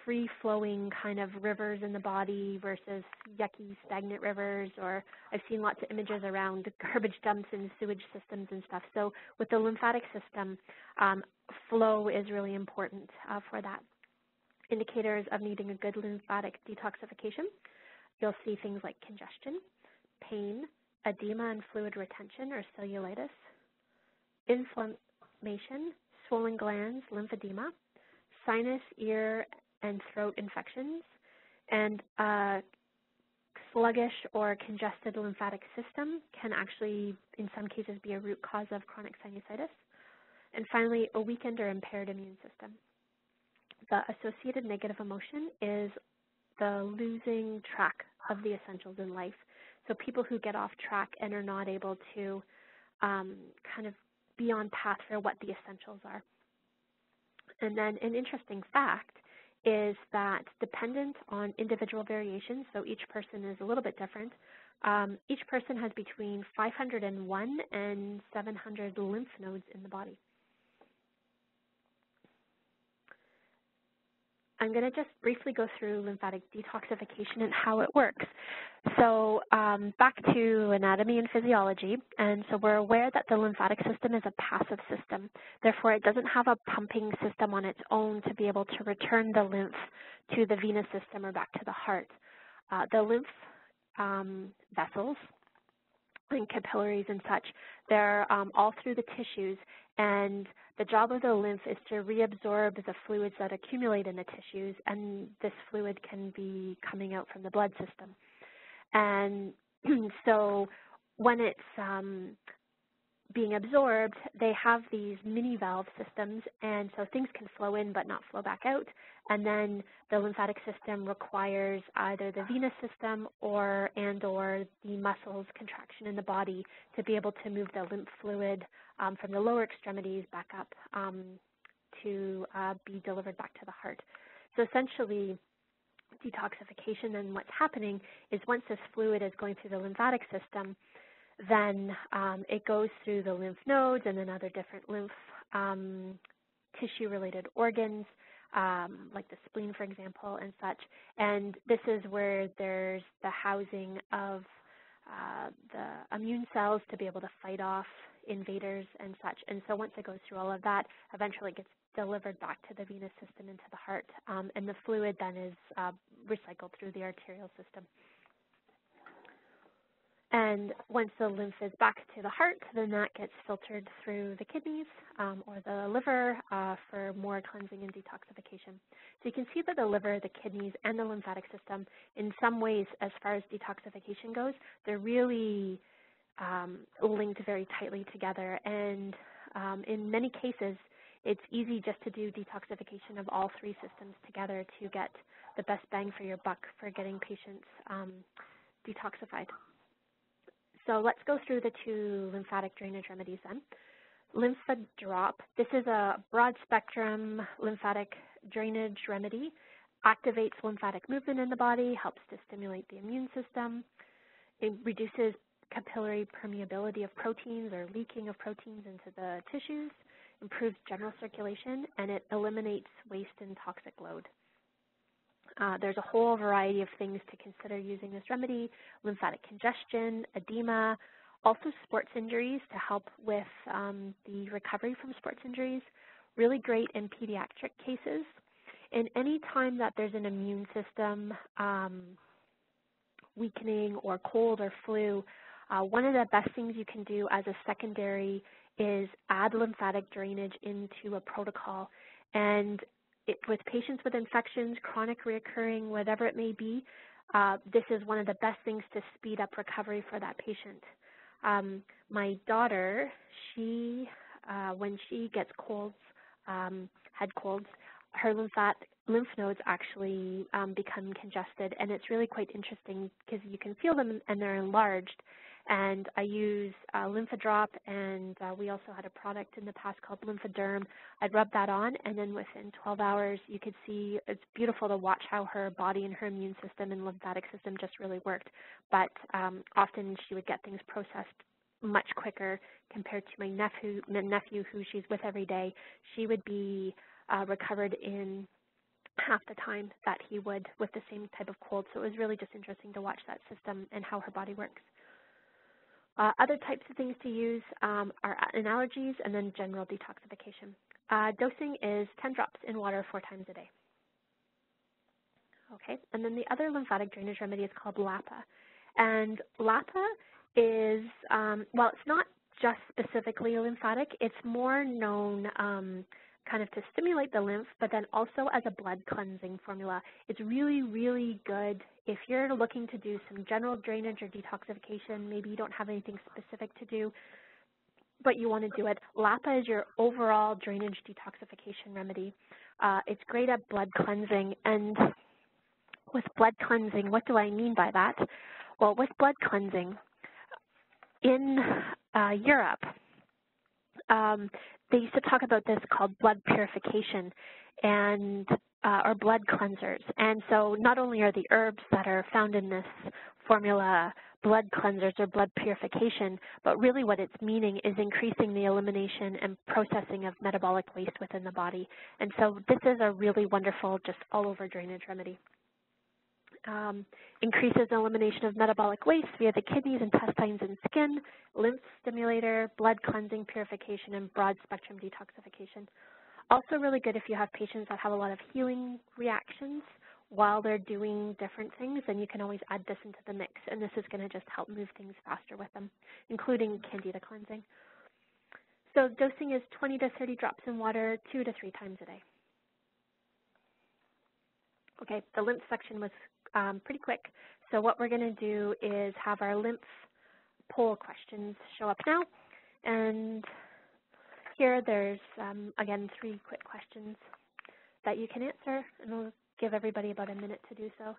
free-flowing kind of rivers in the body versus yucky, stagnant rivers, or I've seen lots of images around garbage dumps and sewage systems and stuff. So with the lymphatic system, flow is really important for that. Indicators of needing a good lymphatic detoxification, you'll see things like congestion, pain, edema and fluid retention or cellulitis, inflammation, swollen glands, lymphedema, sinus, ear, and throat infections, and sluggish or congested lymphatic system can actually, in some cases, be a root cause of chronic sinusitis. And finally, a weakened or impaired immune system. The associated negative emotion is the losing track of the essentials in life. So people who get off track and are not able to kind of be on path for what the essentials are. And then an interesting fact is that dependent on individual variations, so each person is a little bit different, each person has between 501 and 700 lymph nodes in the body. I'm going to just briefly go through lymphatic detoxification and how it works. So back to anatomy and physiology, and so we're aware that the lymphatic system is a passive system. Therefore, it doesn't have a pumping system on its own to be able to return the lymph to the venous system or back to the heart. The lymph vessels and capillaries and such, they're all through the tissues, and the job of the lymph is to reabsorb the fluids that accumulate in the tissues, and this fluid can be coming out from the blood system. And so when it's being absorbed, they have these mini valve systems, and so things can flow in but not flow back out. And then the lymphatic system requires either the venous system or the muscles contraction in the body to be able to move the lymph fluid from the lower extremities back up to be delivered back to the heart. So essentially, detoxification and what's happening is once this fluid is going through the lymphatic system, then it goes through the lymph nodes and then other different lymph tissue-related organs, like the spleen, for example, and such. And this is where there's the housing of the immune cells to be able to fight off invaders and such. And so once it goes through all of that, eventually it gets delivered back to the venous system into the heart. And the fluid then is recycled through the arterial system. And once the lymph is back to the heart, then that gets filtered through the kidneys or the liver for more cleansing and detoxification. So you can see that the liver, the kidneys, and the lymphatic system, in some ways, as far as detoxification goes, they're really linked very tightly together. And in many cases, it's easy just to do detoxification of all three systems together to get the best bang for your buck for getting patients detoxified. So let's go through the two lymphatic drainage remedies then. Lympha-Drop, this is a broad spectrum lymphatic drainage remedy, activates lymphatic movement in the body, helps to stimulate the immune system. It reduces capillary permeability of proteins or leaking of proteins into the tissues, improves general circulation, and it eliminates waste and toxic load. There's a whole variety of things to consider using this remedy: lymphatic congestion, edema, also sports injuries to help with the recovery from sports injuries. Really great in pediatric cases. And any time that there's an immune system weakening or cold or flu, one of the best things you can do as a secondary is add lymphatic drainage into a protocol. And with patients with infections, chronic reoccurring, whatever it may be, this is one of the best things to speed up recovery for that patient. My daughter, when she gets colds, had colds, her lymph nodes actually become congested, and it's really quite interesting because you can feel them and they're enlarged. And I use Lympha-Drop, and we also had a product in the past called Lymphaderm. I'd rub that on, and then within 12 hours, you could see it's beautiful to watch how her body and her immune system and lymphatic system just really worked. But often she would get things processed much quicker compared to my nephew who she's with every day. She would be recovered in half the time that he would with the same type of cold. So it was really just interesting to watch that system and how her body works. Other types of things to use are in allergies and then general detoxification. Dosing is 10 drops in water 4 times a day. Okay, and then the other lymphatic drainage remedy is called LAPA. And LAPA is, well, it's not just specifically lymphatic. It's more known kind of to stimulate the lymph, but then also as a blood cleansing formula. It's really, really good if you're looking to do some general drainage or detoxification. Maybe you don't have anything specific to do, but you want to do it. LAPA is your overall drainage detoxification remedy. It's great at blood cleansing. And with blood cleansing, what do I mean by that? Well, with blood cleansing, in Europe, they used to talk about this called blood purification and or blood cleansers. And so not only are the herbs that are found in this formula blood cleansers or blood purification, but really what it's meaning is increasing the elimination and processing of metabolic waste within the body. And so this is a really wonderful, just all-over drainage remedy. Increases elimination of metabolic waste via the kidneys, intestines, and skin, lymph stimulator, blood cleansing, purification, and broad-spectrum detoxification. Also really good if you have patients that have a lot of healing reactions while they're doing different things, then you can always add this into the mix, and this is going to just help move things faster with them, including candida cleansing. So dosing is 20 to 30 drops in water 2 to 3 times a day. Okay, the lymph section was pretty quick. So what we're going to do is have our lymph poll questions show up now. And here there's, again, 3 quick questions that you can answer. And we'll give everybody about a minute to do so.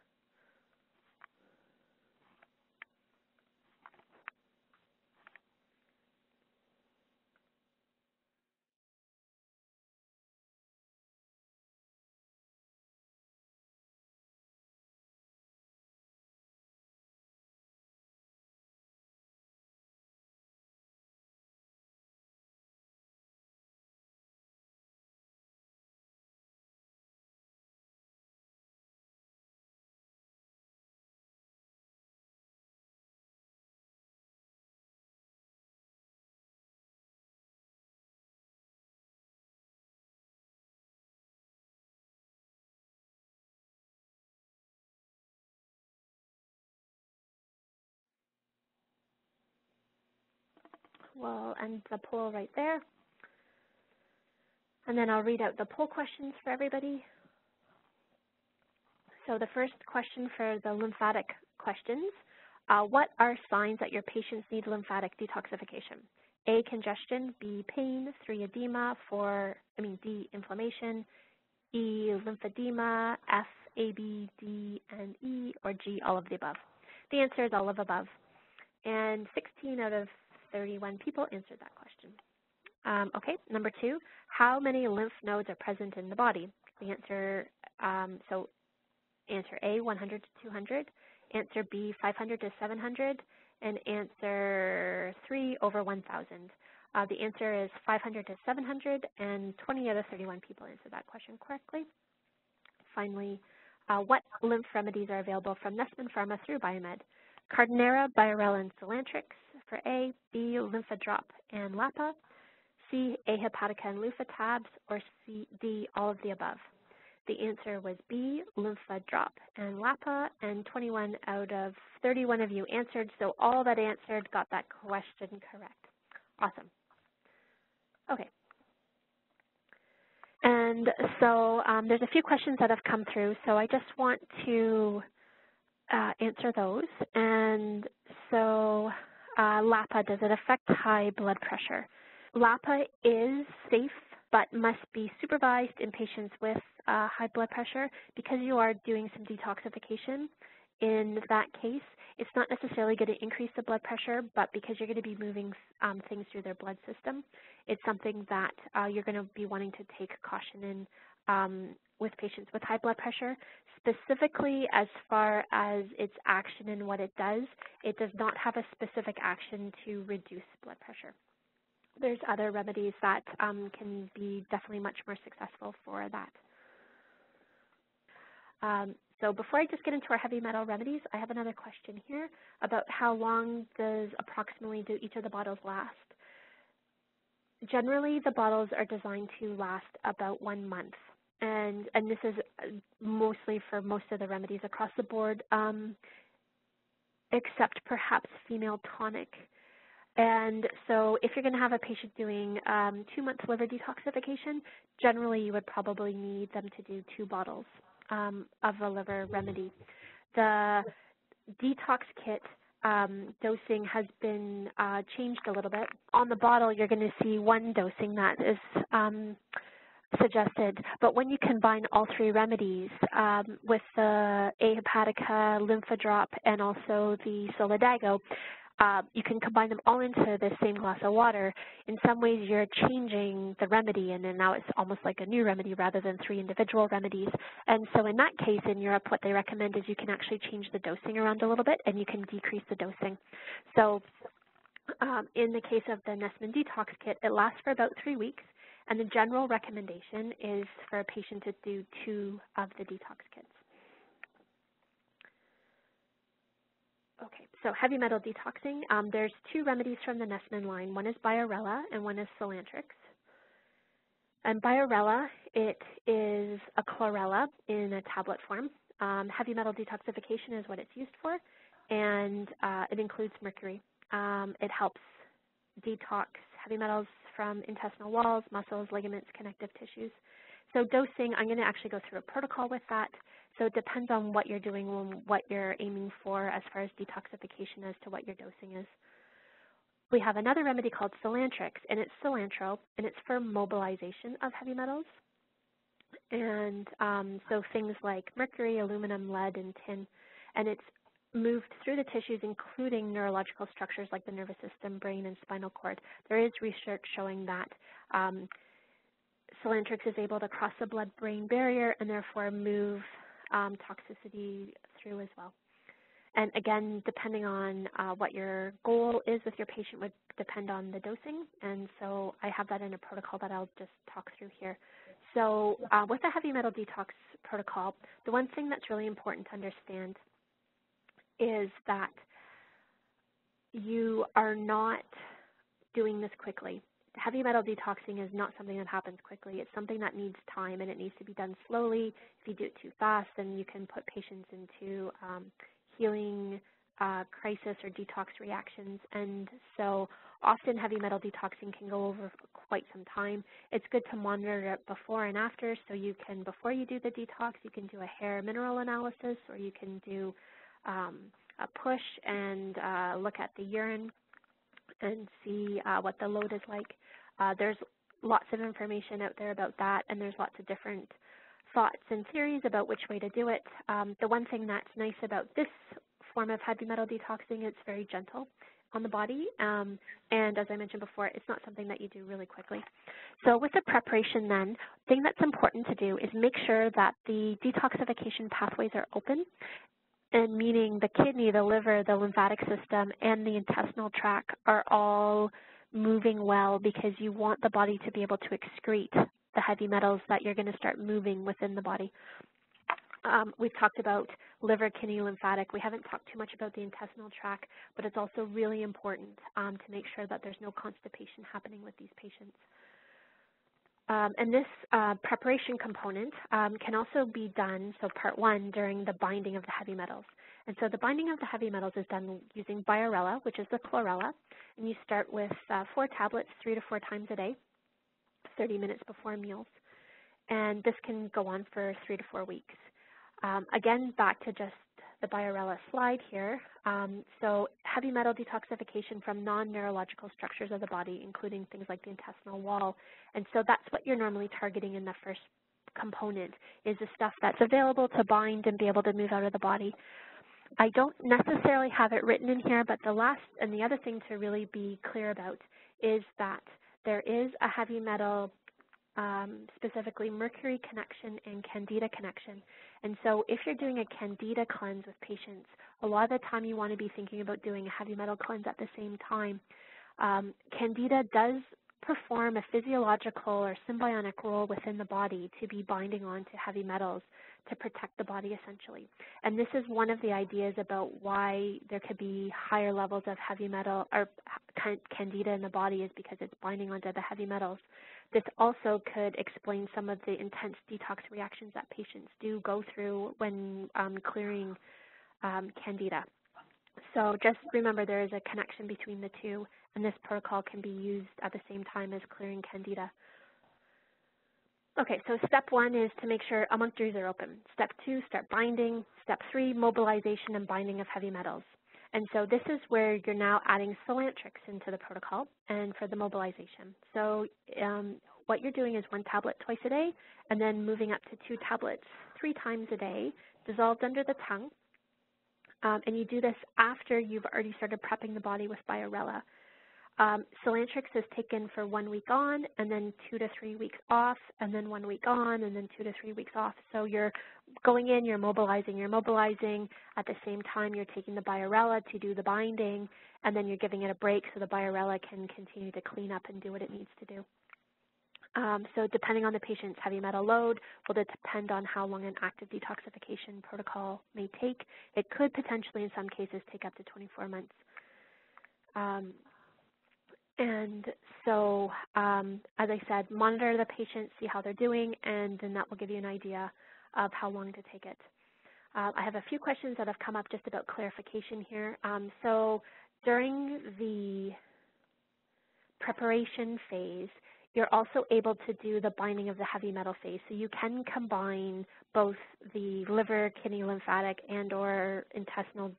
We'll end the poll right there. And then I'll read out the poll questions for everybody. So the first question for the lymphatic questions, what are signs that your patients need lymphatic detoxification? A, congestion, B, pain, 3, edema, D, inflammation, E, lymphedema, F, A, B, D, and E, or G, all of the above. The answer is all of above. And 16 out of 31 people answered that question. Okay, number 2, how many lymph nodes are present in the body? The answer, answer A, 100 to 200, answer B, 500 to 700, and answer 3, over 1,000. The answer is 500 to 700, and 20 out of 31 people answered that question correctly. Finally, what lymph remedies are available from Nestman Pharma through Biomed? Cardinera, Biorel, and Solantrix for A, B, Lymphodrop and Lapa, C, A, Hepatica and Lufatabs, or C, D, all of the above. The answer was B, Lymphodrop and Lapa, and 21 out of 31 of you answered, so all that answered got that question correct. Awesome. Okay. And so there's a few questions that have come through, so I just want to answer those. And so LAPA, does it affect high blood pressure? LAPA is safe, but must be supervised in patients with high blood pressure because you are doing some detoxification. In that case, it's not necessarily going to increase the blood pressure, but because you're going to be moving things through their blood system, it's something that you're going to be wanting to take caution in with patients with high blood pressure. Specifically, as far as its action and what it does not have a specific action to reduce blood pressure. There's other remedies that can be definitely much more successful for that. So before I just get into our heavy metal remedies, I have another question here about how long does approximately do each of the bottles last? Generally, the bottles are designed to last about 1 month. And this is mostly for most of the remedies across the board, except perhaps female tonic. And so if you're going to have a patient doing 2-month liver detoxification, generally you would probably need them to do 2 bottles of a liver remedy. The detox kit dosing has been changed a little bit. On the bottle, you're going to see 1 dosing that is suggested, but when you combine all 3 remedies with the A. hepatica, Lymphodrop, and also the Solidago, you can combine them all into the same glass of water. In some ways, you're changing the remedy, and then now it's almost like a new remedy rather than 3 individual remedies. And so in that case, in Europe, what they recommend is you can actually change the dosing around a little bit, and you can decrease the dosing. So in the case of the Nessman Detox Kit, it lasts for about 3 weeks, and the general recommendation is for a patient to do 2 of the detox kits. Okay, so heavy metal detoxing. There's 2 remedies from the Nessman line. One is Biorella and one is Solantrix. And Biorella, it is a chlorella in a tablet form. Heavy metal detoxification is what it's used for, and it includes mercury. It helps detox heavy metals from intestinal walls, muscles, ligaments, connective tissues. So dosing, I'm going to actually go through a protocol with that. So it depends on what you're doing and what you're aiming for as far as detoxification as to what your dosing is. We have another remedy called Solantrix, and it's cilantro, and it's for mobilization of heavy metals. And so things like mercury, aluminum, lead, and tin. And it's moved through the tissues, including neurological structures like the nervous system, brain, and spinal cord. There is research showing that Solantrix is able to cross the blood-brain barrier and therefore move toxicity through as well. And again, depending on what your goal is with your patient would depend on the dosing. And so I have that in a protocol that I'll just talk through here. So with a heavy metal detox protocol, the one thing that's really important to understand is that you are not doing this quickly. Heavy metal detoxing is not something that happens quickly. It's something that needs time, and it needs to be done slowly. If you do it too fast, then you can put patients into healing crisis or detox reactions. And so often heavy metal detoxing can go over quite some time. It's good to monitor it before and after, so you can, before you do the detox, you can do a hair mineral analysis, or you can do a push and look at the urine and see what the load is like. There's lots of information out there about that, and there's lots of different thoughts and theories about which way to do it. The one thing that's nice about this form of heavy metal detoxing, it's very gentle on the body, and as I mentioned before, it's not something that you do really quickly. So with the preparation then, the thing that's important to do is make sure that the detoxification pathways are open, and meaning the kidney, the liver, the lymphatic system, and the intestinal tract are all moving well, because you want the body to be able to excrete the heavy metals that you're going to start moving within the body. We've talked about liver, kidney, lymphatic. We haven't talked too much about the intestinal tract, but it's also really important to make sure that there's no constipation happening with these patients. And this preparation component can also be done, so part 1, during the binding of the heavy metals. And so the binding of the heavy metals is done using Biorella, which is the chlorella, and you start with 4 tablets 3 to 4 times a day, 30 minutes before meals. And this can go on for 3 to 4 weeks. Again, back to just the Biorella slide here. So heavy metal detoxification from non-neurological structures of the body, including things like the intestinal wall. And so that's what you're normally targeting in the first component, is the stuff that's available to bind and be able to move out of the body. I don't necessarily have it written in here, but the last and the other thing to really be clear about is that there is a heavy metal, specifically mercury connection and candida connection. And so if you're doing a candida cleanse with patients, a lot of the time you want to be thinking about doing a heavy metal cleanse at the same time. Candida does perform a physiological or symbiotic role within the body to be binding on to heavy metals to protect the body, essentially. And this is one of the ideas about why there could be higher levels of heavy metal or candida in the body, is because it's binding onto the heavy metals. This also could explain some of the intense detox reactions that patients do go through when clearing candida. So just remember there is a connection between the two, and this protocol can be used at the same time as clearing candida. Okay, so step 1 is to make sure emunctories are open. Step 2, start binding. Step 3, mobilization and binding of heavy metals. And so this is where you're now adding Solantrix into the protocol and for the mobilization. So what you're doing is 1 tablet twice a day and then moving up to 2 tablets 3 times a day, dissolved under the tongue. And you do this after you've already started prepping the body with Biorella. Solantrix is taken for 1 week on and then 2 to 3 weeks off, and then 1 week on and then 2 to 3 weeks off. So you're going in, you're mobilizing. At the same time, you're taking the Biorella to do the binding, and then you're giving it a break so the Biorella can continue to clean up and do what it needs to do. So depending on the patient's heavy metal load will depend on how long an active detoxification protocol may take. It could potentially, in some cases, take up to 24 months. And so, as I said, monitor the patient, see how they're doing, and then that will give you an idea of how long to take it. I have a few questions that have come up just about clarification here. So during the preparation phase, you're also able to do the binding of the heavy metal phase. So you can combine both the liver, kidney, lymphatic, and or intestinal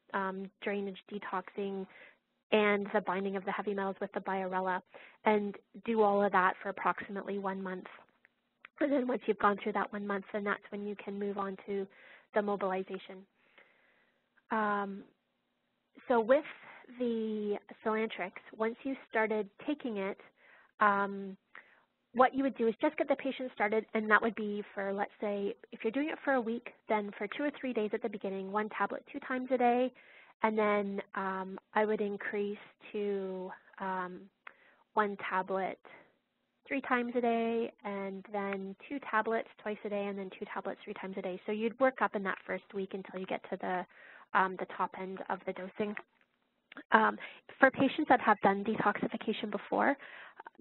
drainage detoxing and the binding of the heavy metals with the Biorella, and do all of that for approximately 1 month. And then once you've gone through that 1 month, then that's when you can move on to the mobilization. So with the Solantrix, once you started taking it, what you would do is just get the patient started, and that would be for, let's say, if you're doing it for a week, then for 2 or 3 days at the beginning, 1 tablet 2 times a day, and then I would increase to 1 tablet 3 times a day, and then 2 tablets twice a day, and then 2 tablets 3 times a day. So you'd work up in that first week until you get to the top end of the dosing. For patients that have done detoxification before,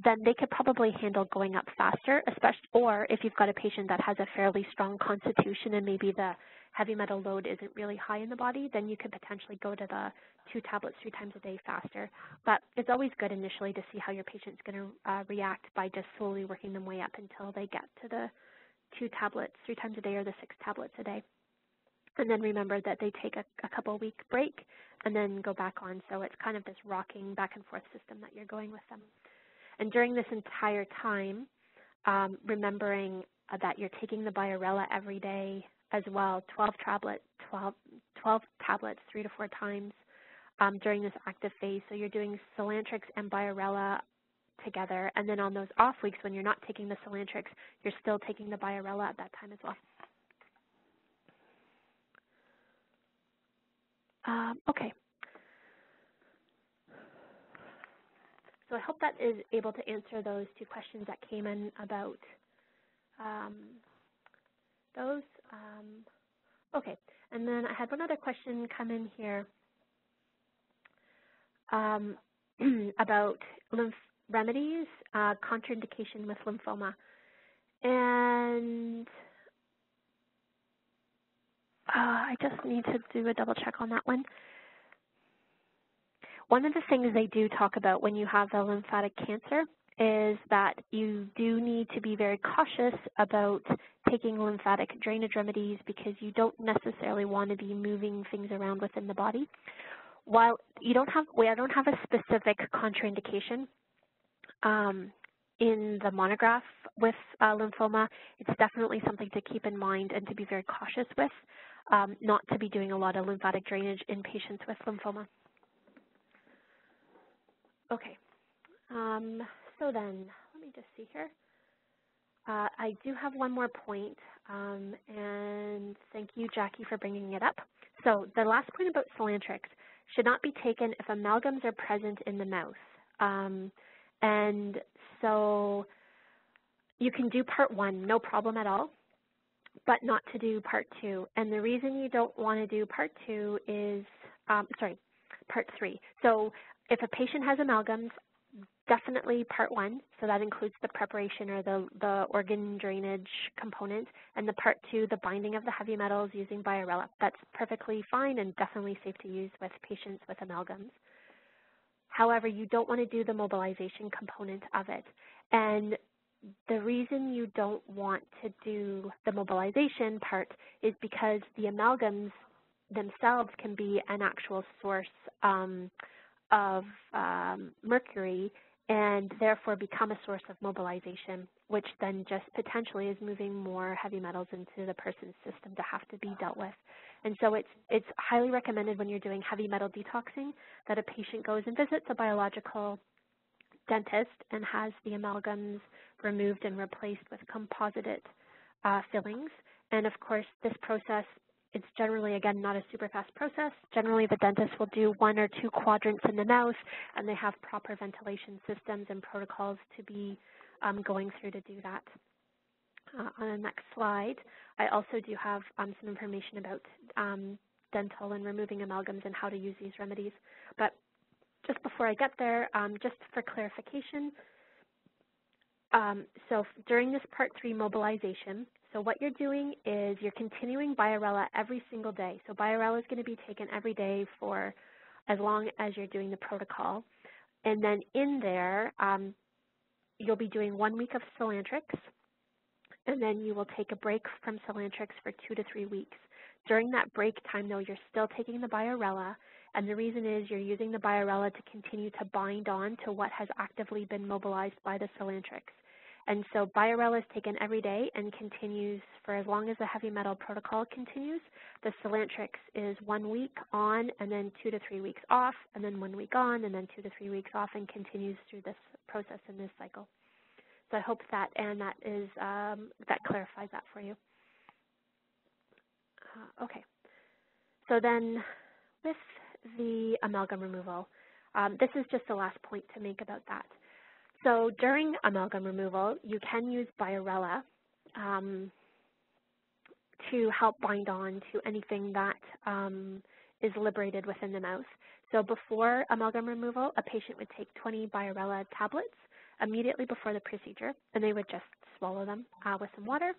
then they could probably handle going up faster, especially, or if you've got a patient that has a fairly strong constitution and maybe the heavy metal load isn't really high in the body, then you could potentially go to the 2 tablets 3 times a day faster. But it's always good initially to see how your patient's going to react by just slowly working them way up until they get to the 2 tablets 3 times a day or the 6 tablets a day. And then remember that they take a couple-week break and then go back on. So it's kind of this rocking back and forth system that you're going with them. And during this entire time, remembering that you're taking the Biorella every day as well, 12 tablets 3 to 4 times during this active phase. So you're doing Solantrix and Biorella together. And then on those off weeks when you're not taking the Solantrix, you're still taking the Biorella at that time as well. Okay. So I hope that is able to answer those 2 questions that came in about those. Okay, and then I had one other question come in here about lymph remedies, contraindication with lymphoma. And I just need to do a double check on that one. One of the things they do talk about when you have a lymphatic cancer is that you do need to be very cautious about taking lymphatic drainage remedies because you don't necessarily want to be moving things around within the body. While I don't have a specific contraindication in the monograph with lymphoma, it's definitely something to keep in mind and to be very cautious with, not to be doing a lot of lymphatic drainage in patients with lymphoma. Okay, so then let me just see here. I do have one more point, and thank you, Jackie, for bringing it up. So the last point about Solantrix should not be taken if amalgams are present in the mouth. And so you can do part 1, no problem at all, but not to do part 2. And the reason you don't want to do part 2 is, part 3. So if a patient has amalgams, definitely part 1, so that includes the preparation or the organ drainage component, and the part 2, the binding of the heavy metals using Biorella. That's perfectly fine and definitely safe to use with patients with amalgams. However, you don't want to do the mobilization component of it. And the reason you don't want to do the mobilization part is because the amalgams themselves can be an actual source of mercury and therefore become a source of mobilization, which then just potentially is moving more heavy metals into the person's system to have to be dealt with. And so it's highly recommended when you're doing heavy metal detoxing that a patient goes and visits a biological dentist and has the amalgams removed and replaced with composited fillings. And of course, this process, it's generally, again, not a super fast process. Generally, the dentist will do 1 or 2 quadrants in the mouth, and they have proper ventilation systems and protocols to be going through to do that. On the next slide, I also do have some information about dental and removing amalgams and how to use these remedies. But just before I get there, just for clarification, so during this Part 3 mobilization, so what you're doing is you're continuing Biorella every single day. So Biorella is going to be taken every day for as long as you're doing the protocol. And then in there, you'll be doing 1 week of Solantrix, and then you will take a break from Solantrix for 2 to 3 weeks. During that break time, though, you're still taking the Biorella, and the reason is you're using the Biorella to continue to bind on to what has actively been mobilized by the Solantrix. And so Biorella is taken every day and continues for as long as the heavy metal protocol continues. The Solantrix is 1 week on and then 2 to 3 weeks off, and then 1 week on and then 2 to 3 weeks off, and continues through this process in this cycle. So I hope that, and that is, that clarifies that for you. Okay. So then with the amalgam removal, this is just the last point to make about that. So during amalgam removal, you can use Biorella to help bind on to anything that is liberated within the mouth. So before amalgam removal, a patient would take 20 Biorella tablets immediately before the procedure, and they would just swallow them with some water.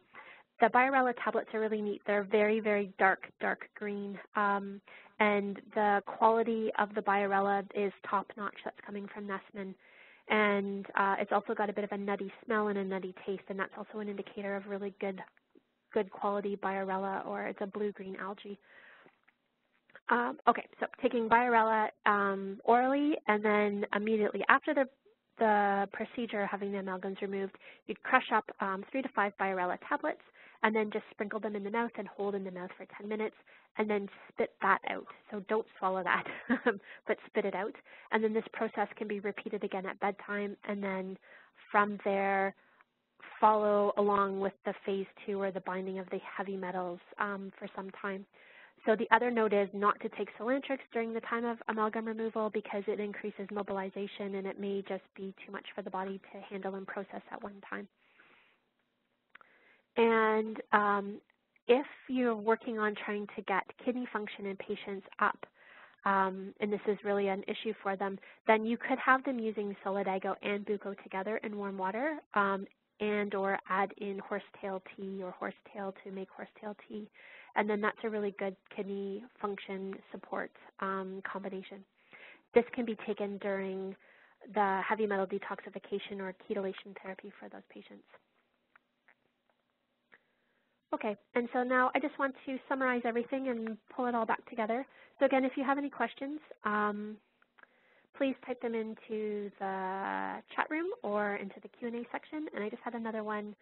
The Biorella tablets are really neat. They're very, very dark green, and the quality of the Biorella is top-notch. That's coming from Nessman. And it's also got a bit of a nutty smell and a nutty taste, and that's also an indicator of really good quality Biorella, or it's a blue-green algae. Okay, so taking Biorella orally, and then immediately after the procedure, having the amalgams removed, you'd crush up 3 to 5 Biorella tablets, and then just sprinkle them in the mouth and hold in the mouth for 10 minutes, and then spit that out. So don't swallow that, but spit it out. And then this process can be repeated again at bedtime, and then from there, follow along with the phase 2, or the binding of the heavy metals for some time. So the other note is not to take Solantrix during the time of amalgam removal, because it increases mobilization and it may just be too much for the body to handle and process at one time. And if you're working on trying to get kidney function in patients up, and this is really an issue for them, then you could have them using Solidago and Bucco together in warm water, and or add in horsetail tea or horsetail to make horsetail tea. And then that's a really good kidney function support combination. This can be taken during the heavy metal detoxification or ketolation therapy for those patients. Okay, and so now I just want to summarize everything and pull it all back together. So again, if you have any questions, please type them into the chat room or into the Q&A section. And I just had another one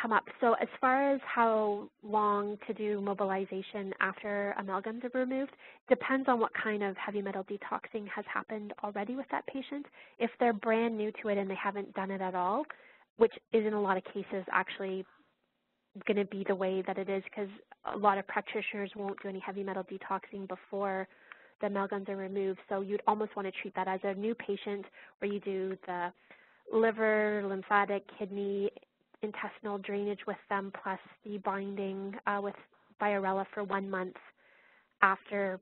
come up. So as far as how long to do mobilization after amalgams are removed, depends on what kind of heavy metal detoxing has happened already with that patient. If they're brand new to it and they haven't done it at all, which is in a lot of cases actually going to be the way that it is, because a lot of practitioners won't do any heavy metal detoxing before the amalgams are removed. So you'd almost want to treat that as a new patient, where you do the liver, lymphatic, kidney, intestinal drainage with them, plus the binding with Biorella for 1 month after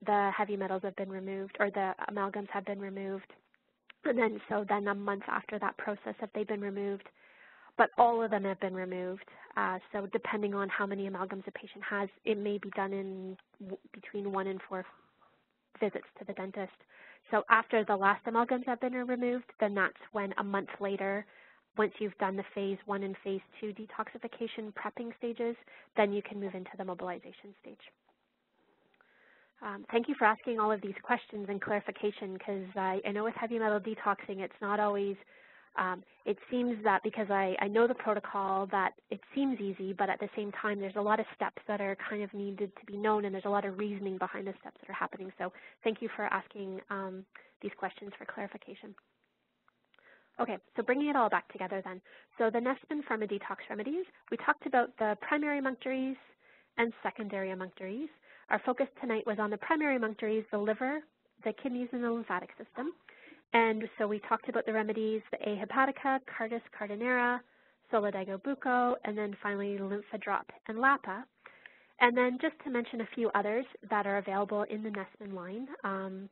the heavy metals have been removed, or the amalgams have been removed. And then so then a month after that process have they been removed. But all of them have been removed. So depending on how many amalgams a patient has, it may be done in between 1 and 4 visits to the dentist. So after the last amalgams have been removed, then that's when a month later, once you've done the phase 1 and phase 2 detoxification prepping stages, then you can move into the mobilization stage. Thank you for asking all of these questions and clarification, because I know with heavy metal detoxing, it's not always, it seems that because I know the protocol that it seems easy, but at the same time, there's a lot of steps that are kind of needed to be known, and there's a lot of reasoning behind the steps that are happening. So thank you for asking these questions for clarification. Okay, so bringing it all back together then. So the Nesman Pharma Detox remedies, we talked about the primary emunctories and secondary emunctories. Our focus tonight was on the primary emunctories, the liver, the kidneys, and the lymphatic system. And so we talked about the remedies, the A. hepatica, Cardus cardinera, Solidago bucco, and then finally Lymphadrop and Lapa. And then just to mention a few others that are available in the Nesman line.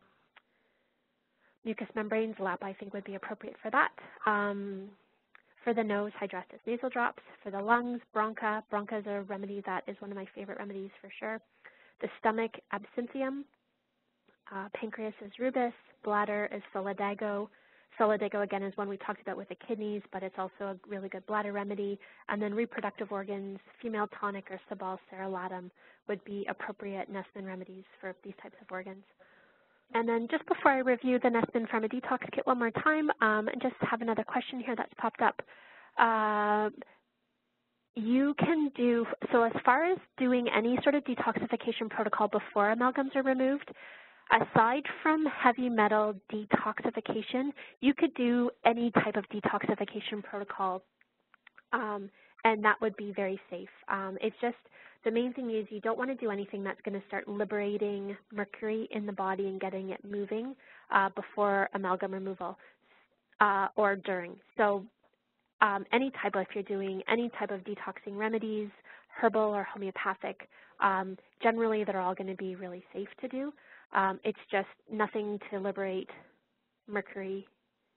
Mucous membranes, Lapa I think would be appropriate for that. For the nose, Hydrastis nasal drops. For the lungs, Bronca. Bronca is a remedy that is one of my favorite remedies for sure. The stomach, Absinthium. Pancreas is Rubus. Bladder is Solidago. Solidago, again, is one we talked about with the kidneys, but it's also a really good bladder remedy. And then reproductive organs, female tonic or Sabal cerulatum would be appropriate Nesman remedies for these types of organs. And then just before I review the Nesman Pharma Detox Kit one more time, and just have another question here that's popped up. You can do, so as far as doing any sort of detoxification protocol before amalgams are removed, aside from heavy metal detoxification, you could do any type of detoxification protocol, and that would be very safe. It's just, the main thing is you don't want to do anything that's going to start liberating mercury in the body and getting it moving before amalgam removal or during. So any type of, if you're doing any type of detoxing remedies, herbal or homeopathic, generally they're all going to be really safe to do. It's just nothing to liberate mercury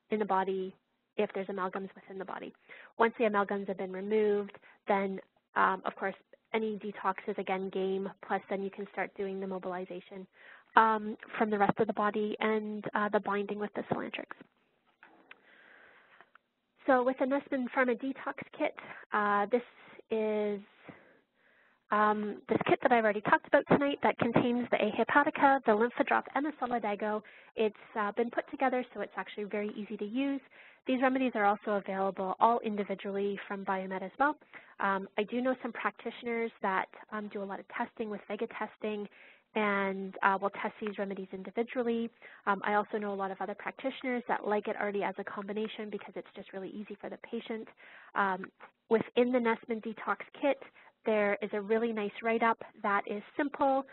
in the body if there's amalgams within the body. Once the amalgams have been removed, then of course any detox is again game, plus then you can start doing the mobilization from the rest of the body and the binding with the cilantrics. So with the Nesman Pharma Detox Kit, this is this kit that I've already talked about tonight that contains the A. hepatica, the Lymphadrop, and the Solidago. It's been put together so it's actually very easy to use. These remedies are also available all individually from Biomed as well. I do know some practitioners that do a lot of testing with Vega testing and will test these remedies individually. I also know a lot of other practitioners that like it already as a combination because it's just really easy for the patient. Within the Nesman Detox Kit, there is a really nice write-up that is simple.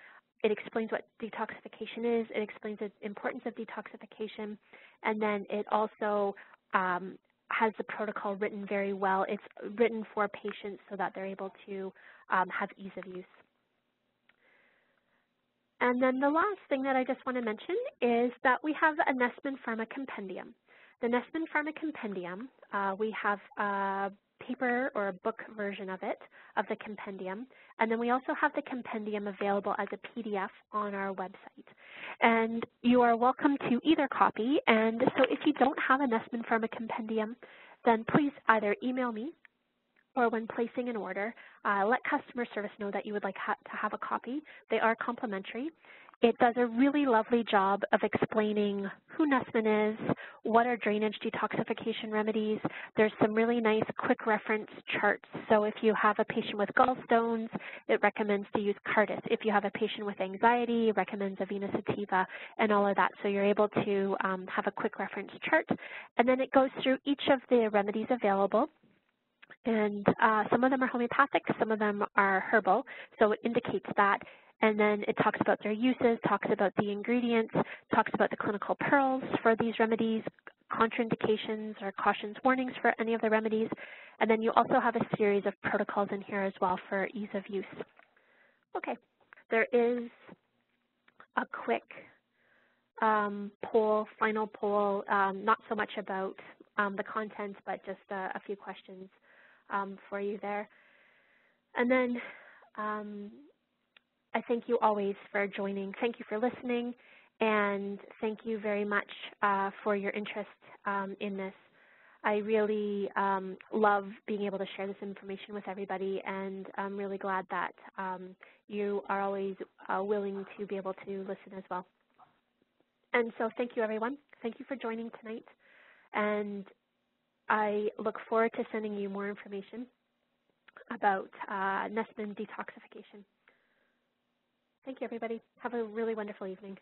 It explains what detoxification is. It explains the importance of detoxification. And then it also has the protocol written very well. It's written for patients so that they're able to have ease of use. And then the last thing that I just want to mention is that we have a Nesman Pharma Compendium. The Nesman Pharma Compendium, we have a paper or a book version of it, of the compendium, and then we also have the compendium available as a PDF on our website. And you are welcome to either copy, and so if you don't have a Nesman Pharma Compendium, then please either email me or when placing an order, let customer service know that you would like to have a copy. They are complimentary. It does a really lovely job of explaining who Nesman is, what are drainage detoxification remedies. There's some really nice quick reference charts. So if you have a patient with gallstones, it recommends to use Cardus. If you have a patient with anxiety, it recommends Avena sativa and all of that. So you're able to have a quick reference chart. And then it goes through each of the remedies available. And some of them are homeopathic, some of them are herbal, so it indicates that. And then it talks about their uses, talks about the ingredients, talks about the clinical pearls for these remedies, contraindications or cautions, warnings for any of the remedies. And then you also have a series of protocols in here as well for ease of use. Okay, there is a quick poll, final poll, not so much about the content, but just a few questions for you there. And then I thank you always for joining. Thank you for listening. And thank you very much for your interest in this. I really love being able to share this information with everybody, and I'm really glad that you are always willing to be able to listen as well. And so thank you, everyone. Thank you for joining tonight. And I look forward to sending you more information about Nesmin detoxification. Thank you, everybody. Have a really wonderful evening.